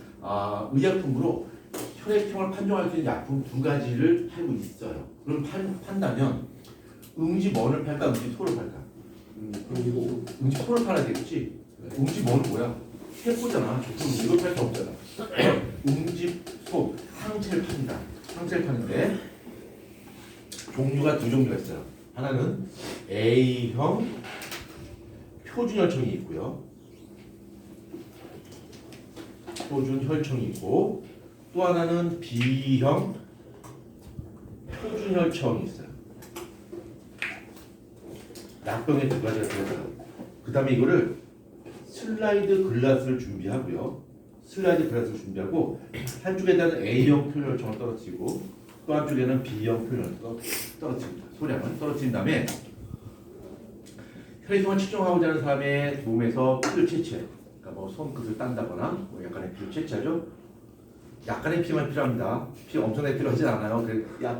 의약품으로 혈액형을 판정할 수 있는 약품 두 가지를 팔고 있어요. 그럼 판다면 응집원을 팔까 응집소를 팔까? 응집소를 팔아야 되겠지. 응집원은 뭐야? 세포잖아. 이걸 팔 수 없잖아. 응집소 항체를 팝니다. 항체를 파는데 종류가 두 종류가 있어요. 하나는 A형 표준혈청이 있고요. 표준혈청이 있고, 또 하나는 B형 표준혈청이 있어요. 약병에 두 가지가 들어가요. 그 다음에 이거를 슬라이드 글라스를 준비하고요. 슬라이드 글라스를 준비하고 한쪽에다는 A형 표준혈청을 떨어뜨리고 또 한쪽에는 B형 표준혈청을 떨어뜨립니다. 소량을 떨어뜨린 다음에 혈액형을 측정하고자 하는 사람의 몸에서 피를 채취해요. 그러니까 뭐 손끝을 딴다거나 뭐 약간의 피를 채취하죠. 약간의 피만 필요합니다. 피 엄청나게 필요하진 않아요.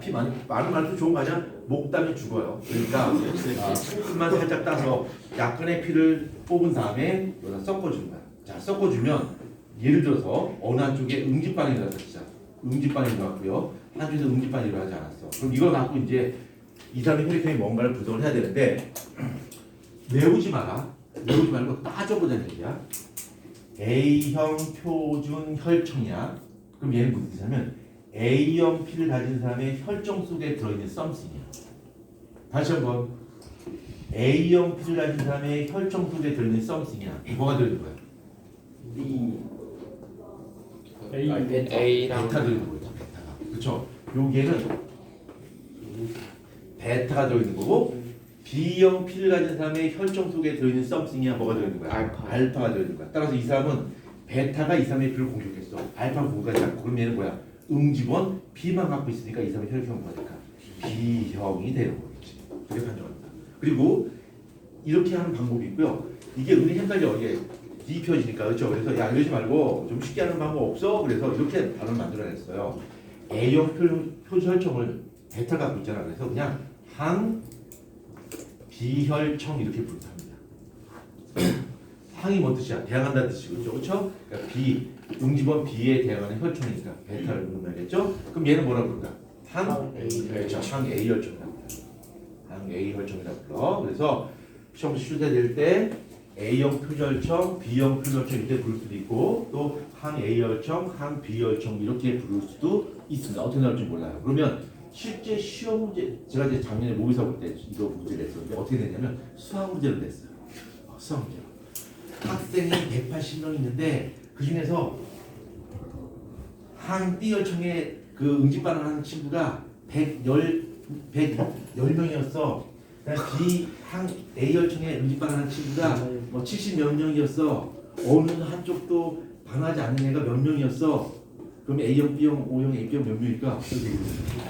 피 많은 좋은 거 아니야? 목 따면 죽어요. 그러니까 손끝만 살짝 따서 약간의 피를 뽑은 다음에 여기다 섞어주는 거야. 자, 섞어주면 예를 들어서 어느 한쪽에 응집반이 일어났어. 진짜 응집반이 일어났고요. 한쪽에서 응집반이 일어나지 않았어. 그럼 이걸 갖고 이제 이 사람의 혈액형이 뭔가를 분석을 해야 되는데 외우지 마라. 외우지 말고 따져보자는 얘기야. A형 표준 혈청이야. 그럼 얘는 무슨 뜻이냐면 A형 피를 가진 사람의 혈청 속에 들어있는 썸씽이야. 다시 한번 A형 피를 가진 사람의 혈청 속에 들어있는 썸씽이야. 뭐가 들어있는 거야? A랑 베타 들어있는 거죠. 베타가. 그렇죠? 여기에는 베타가 들어있는 거고 B형 피를 가진 사람의 혈청 속에 들어있는 썸씽이야. 뭐가 들어있는 거야? 알파가 들어있는 거야. 따라서 이 사람은 베타가 이 사람의 피를 공격했어. 알파가 공격하지 않고. 그럼 얘는 뭐야? 응집원 B만 갖고 있으니까 이 사람의 혈액형은 뭐니까? B형이 되는 거겠지. 그렇게 판정합니다. 그리고 이렇게 하는 방법이 있고요. 이게 은근히 헷갈려. 이게 뒤펴지니까. 그렇죠? 그래서 야, 이러지 말고 좀 쉽게 하는 방법 없어? 그래서 이렇게 단어를 만들어냈어요. A형 표준 혈청을 배탈 갖고 있잖아. 그래서 그냥 항비혈청 이렇게 부르답니다. 항이 뭐 뜻이야? 대항한다는 뜻이죠. 그렇죠? 그러니까 응집원 B에 대항하는 혈청이니까 배탈을 부른다겠죠? 그럼 얘는 뭐라 부를까? 항A혈청이라고 불러. 항A혈청이라고 불러. 그래서 시험 출제될 때 A형 표절청, B형 표절청 이렇게 부를 수도 있고 또 항A혈청, 항B혈청 이렇게 부를 수도 있습니다. 어떻게 나올지 몰라요. 그러면 실제 시험 문제 제가 이제 작년에 모의사 볼 때 이거 문제를 냈었는데 어떻게 됐냐면 수학 문제를 냈어요. 수학 문제로. 학생이 180명 있는데 그 중에서 항 B혈청에 그 응집반을 하는 친구가 110명이었어. B항 A혈청에 응집반을 하는 친구가 뭐 70몇 명이었어. 어느 한쪽도 반하지 않는 애가 몇 명이었어. 그럼 A형, B형, O형, AB형 몇 명일까?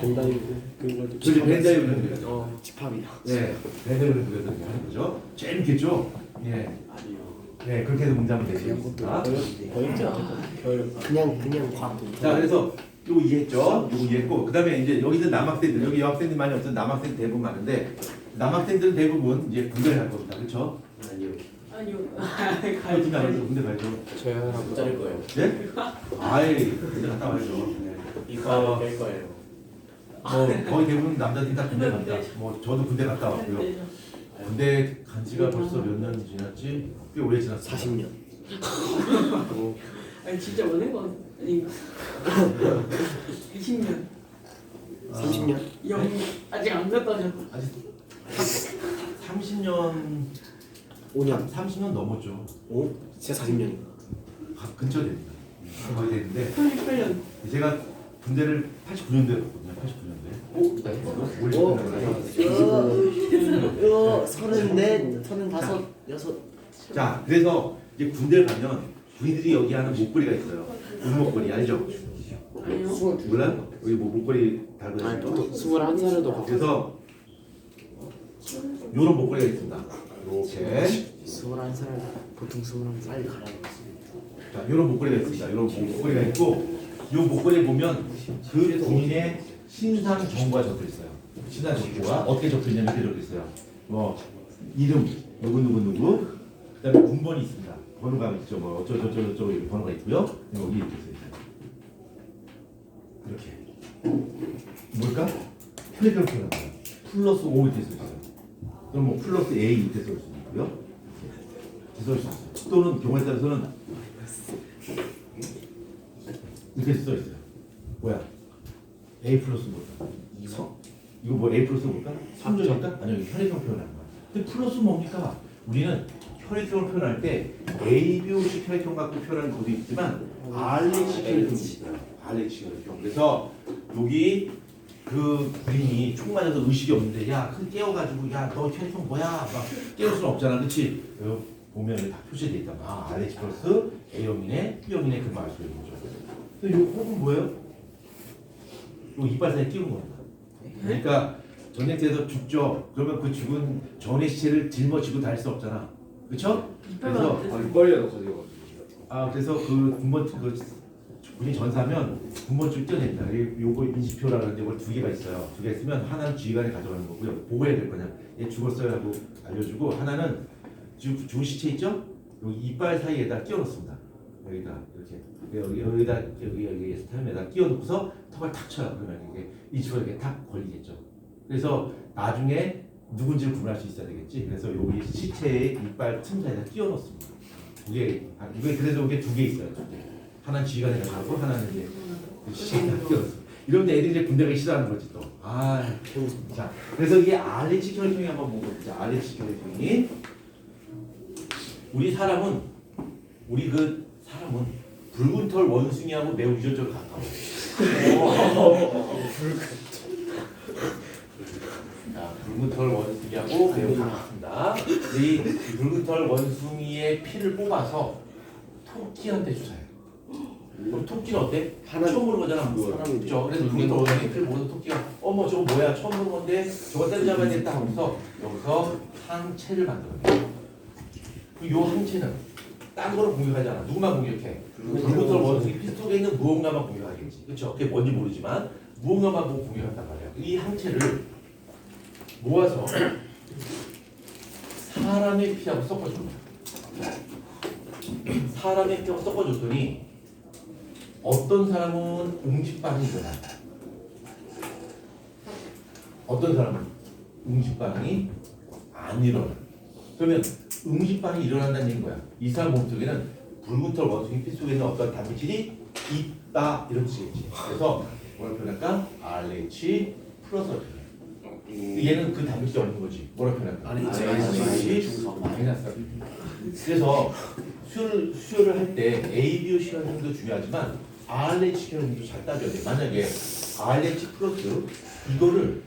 벤다이브 그거 그렇죠. 벤다이브를 그려요. 집합이다. 네, 벤다이브를 그려서 이렇게 하는 거죠. 재밌겠죠? 예. 아니요. 네, 그렇게 해서 문제하면 되겠습니다. 어렵지 않을까? 그냥 과도. 자, 그래서 요거 이해했죠? 요거 이해했고 그 다음에 이제 여기서 남학생들, 여기 여학생들 많이 없어서 남학생 대부분 많은데 남학생들은 대부분 이제 군대를 갈 겁니다. 그렇죠? 아니요. 아니요. 가야지 나가서 군대 가야죠. 저야 못 자를 거예요. 네? 아이, 군대 갔다 와야죠. 네. 이거 뺄 거예요. 뭐 거의 대부분 남자들이 다 군대 갑니다. 뭐 저도 군대 갔다 왔고요. 군대 간 지가 벌써 몇 년 지났지? 꽤 오래 지났어요. 40년. 아니 진짜 오는 건 아닌가? 20년. 30년. 영 아직 안 갔다죠. 아직 30년 5년. 30년 넘었죠. 오? 진짜 40년인가? 근처 됩니다. 거의 되는데 38년. 제가 군대를 89년도에 갔거든요. 89년도에. 오, 올해 오. 끝나고 34, 35, 6. 자, 그래서 이제 군대를 가면 군인들이 여기 하는 목걸이가 있어요. 군목걸이 알죠? 아니요. 몰라요? 여기 뭐 목걸이 달고 아니, 있는 거. 또 21살에도 그래서 요런 목걸이가 있습니다. 이렇게 21살 보통 21살 가라고 자, 요런 목걸이가 있습니다. 요런 목걸이가 있고 요 목걸이에 보면 그 군인의 신상 정보가 적혀 있어요. 신상 정보가 어떻게 적혀 있냐면 이렇게 적혀 있어요. 뭐 이름 누구 그다음에 군번이 있습니다. 번호가 있죠. 뭐 어쩌고저쩌고 이렇게 번호가 있고요. 여기 이렇게 있어요. 이렇게 뭘까? 혈액을 표현한 거예요. 플러스 5 이렇게 써 있어요. 그럼 뭐 플러스 A 이렇게 쓸 수 있고요. 이렇게 쓸 수 있어요. 또는 경우에 따라서는 이렇게 써 있어요. 뭐야? A 플러스 뭘까? 이거 뭐 A 플러스 뭘까? 3점일까? 아니요, 혈액형 표현하는 거야. 근데 플러스 뭡니까? 우리는 혈액형을 표현할 때 ABO식 혈액형 갖고 표현하는 것도 있지만 RH식 혈액형도 있어요. RH식 혈액형. 그래서 여기 그 군인이 총 맞아서 의식이 없는데 야, 큰 깨워가지고 야, 너 혈액형 뭐야? 막 깨울 수는 없잖아, 그렇지? 보면 다 표시돼 있다. 아, RH 플러스 A형이네, B형이네 그 말 수 있는 거죠. 근데 이 혹은 뭐예요? 요 이빨 사이에 끼운 겁니다. 그러니까 전쟁터에서 죽죠. 그러면 그 죽은 전의 시체를 짊어지고 다닐 수 없잖아. 그렇죠? 그래서 아니 빨리라도 가져가. 그래서 그 군번 그 군이 전사면 군번줄 떼어냅니다. 요거 인식표라는데 이걸 두 개가 있어요. 두 개 있으면 하나는 지휘관이 가져가는 거고요. 보고해야 될 거냐. 얘 죽었어요 하고 알려주고 하나는 죽은 시체 있죠? 여기 이빨 사이에다 끼워 넣습니다. 여기다 이렇게 여기다 여기 스타임에다 끼워 넣고서 턱을 탁 쳐요. 그러면 이게 이치가 이렇게 탁 걸리겠죠. 그래서 나중에 누군지를 구분할 수 있어야 되겠지. 그래서 여기 시체의 이빨 틈 사이에다 끼워 넣습니다. 이게 그래서 이게 두 개 있어요. 두 개. 하나는 지휘관에 가고 하나는 이제 시체에다 끼워 넣습니다. 이러면 애들이 이제 군대 가기 싫어하는 거지 또. 자, 그래서 이게 RH 혈액형이 한번 보자. RH 혈액형이 우리 사람은 붉은 털 원숭이하고 매우 유전적으로 가까워요. 붉은 털 원숭이하고 매우 가깝습니다. 이 붉은 털 원숭이의 피를 뽑아서 토끼한테 주사해요. 그럼 토끼는 어때? 처음 보는 거잖아. 그렇죠? 그래서 붉은 털 원숭이 피를 보는 토끼가 어머 저거 뭐야? 처음 보는 건데 저거 때려잡아야겠다 하면서 여기서 항체를 만들어요. 이 항체는 딴 거를 공격하지 않아. 누구만 공격해? 붉은 털 원숭이 피 속에 있는 무언가만 공격하겠지. 그렇죠? 그게 뭔지 모르지만 무언가만 보고 공유한단 말이에요. 이 항체를 모아서 사람의 피하고 섞어줍니다. 사람의 피하고 섞어줬더니 어떤 사람은 응집반응이 일어나요. 어떤 사람은 응집반응이 안 일어나요. 그러면 응집반응이 일어난다는 얘기인 거야. 이 사람 몸속에는 붉은 털 원숭이 피 속에 있는 어떤 단백질이 있다 이런 뜻이겠지. 그래서 뭐라 표현할까? RH 플러스를 표현해. 얘는 그 단백질이 없는 거지. 뭐라 표현할까? RH 마이너스. 그래서 수혈을 할 때 ABO 시간도 중요하지만 RH 시간도 잘 따져야 돼. 만약에 RH 플러스 이거를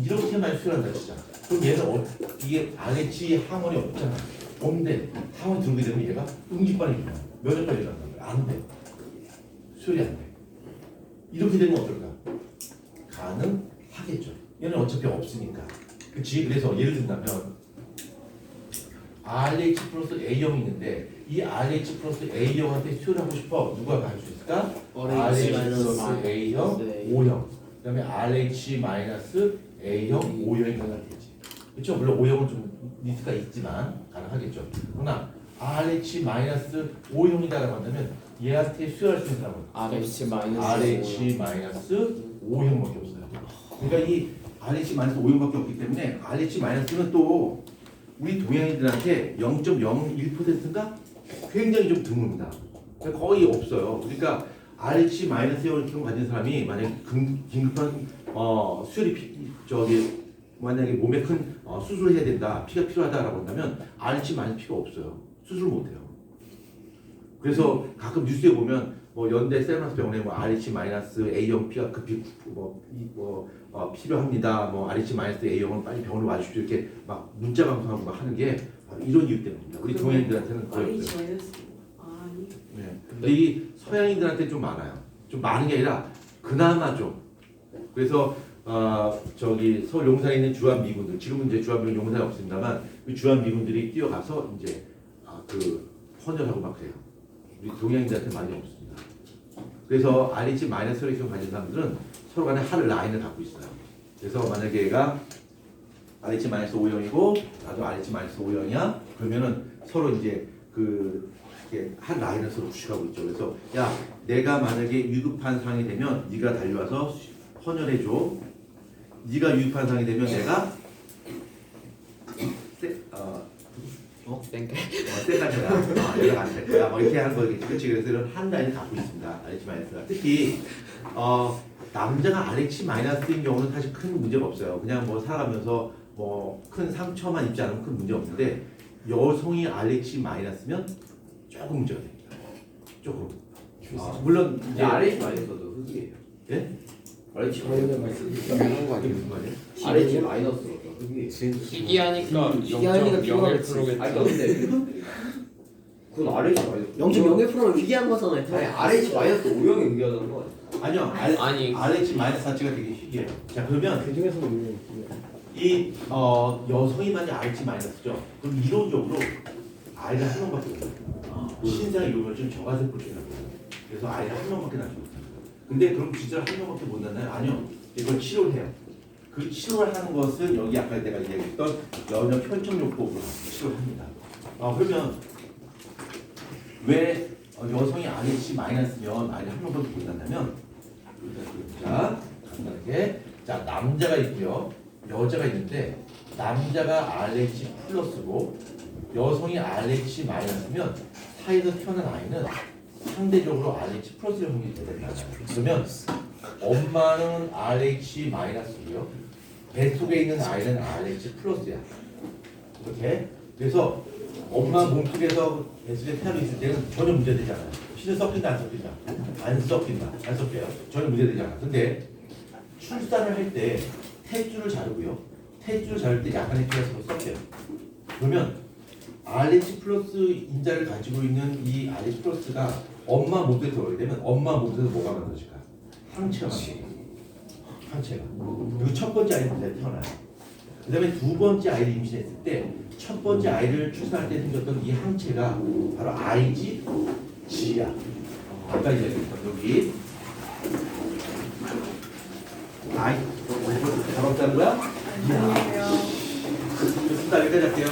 이렇게만 수혈한다 진짜. 그럼 얘는 이게 RH 항원이 없잖아. 없는데 항원 들어오게 되면 얘가 응집반응이 일어나. 면역반응이 일어난단 말이야. 안 돼. 수혈이 안 돼. 이렇게 되면 어떨까? 가능하겠죠. 얘는 어차피 없으니까. 그치? 그래서 예를 든다면 RH 플러스 A형이 있는데 이 RH 플러스 A형한테 수혈을 하고 싶어. 누가 갈 수 있을까? RH 플러스 A형, O형. 그 다음에 RH 마이너스 A형, O형이 가능하겠지. 그렇죠? 물론 O형은 좀 리스크가 있지만 가능하겠죠. 그러나 RH 마이너스 O형이다라고 한다면 얘한테 수혈할 수 있는 사람은 RH 마이너스 RH 마이너스 5형밖에 없어요. 그러니까 이 RH 마이너스 5형밖에 없기 때문에 RH 마이너스는 또 우리 동양인들한테 0.01%인가 굉장히 좀 드뭅니다. 그러니까 거의 없어요. 그러니까 RH 마이너스 혈액형 가진 사람이 만약 긴급한 수혈이 만약에 몸에 큰 수술을 해야 된다, 피가 필요하다라고 한다면 RH 마이너스 피가 없어요. 수술을 못 해요. 그래서 가끔 뉴스에 보면 뭐 연대 세브란스 병원에 뭐 RH 마이너스 A형 피가 급히 필요합니다. 뭐 RH 마이너스 A형은 빨리 병원으로 와주십시오. 이렇게 막 문자 방송하고 막 하는 게 바로 이런 이유 때문입니다. 우리 동양인들한테는 거의 아니 없어요. 마이너스 아니 네. 근데 이 서양인들한테 좀 많아요. 좀 많은 게 아니라 그나마 좀. 그래서 서울 용산에 있는 주한 미군들, 지금은 이제 주한 미군 용산에 없습니다만 그 주한 미군들이 뛰어가서 이제 헌혈하고 막 그래요. 우리 동양인들한테 많이 없습니다. 그래서 RH 마이너스 혈액형 가진 사람들은 서로 간에 한 라인을 갖고 있어요. 그래서 만약에 얘가 RH 마이너스 5형이고 나도 RH 마이너스 5형이야. 그러면은 서로 이제 이렇게 한 라인을 서로 구축하고 있죠. 그래서 야 내가 만약에 위급한 상황이 되면 네가 달려와서 헌혈해줘. 네가 위급한 상황이 되면 내가 쌩까지야. 얘가 안 될 거야. 뭐 이렇게 하는 거겠지. 그렇지. 그래서 이런 한 라인을 갖고 있습니다. RH 마이너스가. 특히 남자가 RH 마이너스인 경우는 사실 큰 문제가 없어요. 그냥 뭐 살아가면서 뭐 큰 상처만 입지 않으면 큰 문제 없는데 여성이 RH 마이너스면 조금 문제가 됩니다. 조금. 물론 이제 RH 마이너스도 흑이에요. 예? RH 마이너스 마이너스 유명한 거 이게 아니에요? 무슨 말이에요? RH 마이너스도 흑이에요. 희귀하니까 희귀하니까 필요하겠지. 0.01%겠지. 아니 근데 그건 RH 마이너스 0.01%는 위기한 거잖아요. 아니 RH 마이너스 5형이 의견하는 거 아니야? 아니요. 아니. RH 마이너스 자체가 되게 희귀해요. 자 그러면 그 중에서도 유명해요. 이 여성이 만약 RH 마이너스죠. 그럼 이론적으로 아이가 한 명밖에 없어요. 신생아 이론을 좀 저가세포 쪽이라고 해요. 그래서 아이가 한 명밖에 낳지 못해요. 근데 그럼 진짜 한 명밖에 못 낳나요? 아니요. 이걸 치료를 해요. 그 치료를 하는 것은 여기 아까 내가 얘기했던 면역 혈청요법으로 치료를 합니다. 그러면 왜 여성이 RH 마이너스면 아이를 한 명밖에 못 낳냐면 자 간단하게 자 남자가 있고요. 여자가 있는데 남자가 RH 플러스고 여성이 RH 마이너스면 사이에서 태어난 아이는 상대적으로 RH 플러스 형성이 된다. 그러면 엄마는 RH 마이너스고요. 뱃속에 있는 아이는 RH 플러스야. 이렇게. 그래서 엄마 몸속에서 뱃속에 태아가 있을 때는 전혀 문제되지 않아요. 피는 섞인다 안 섞인다? 안 섞인다. 안 섞여요. 전혀 문제되지 않아. 근데 출산을 할 때 탯줄을 자르고요. 탯줄을 자를 때 약간의 피가 섞여요. 그러면 RH 플러스 인자를 가지고 있는 이 RH 플러스가 엄마 몸속에 들어오게 되면 엄마 몸속에서 뭐가 만들어질까? 항체가 만들어져요. 항체가. 그리고 첫 번째 아이는 그대로 태어나요. 그 다음에 두 번째 아이를 임신했을 때 첫 번째 아이를 출산할 때 생겼던 이 항체가 바로 IG, G야. 아까 이제 여기 아이 더럽다는 거야? 안녕하세요. 좋습니다. 여기까지 할게요.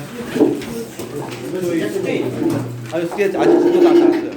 저희 스테이. 아니 스테이 아직 진도도 안 나왔어요.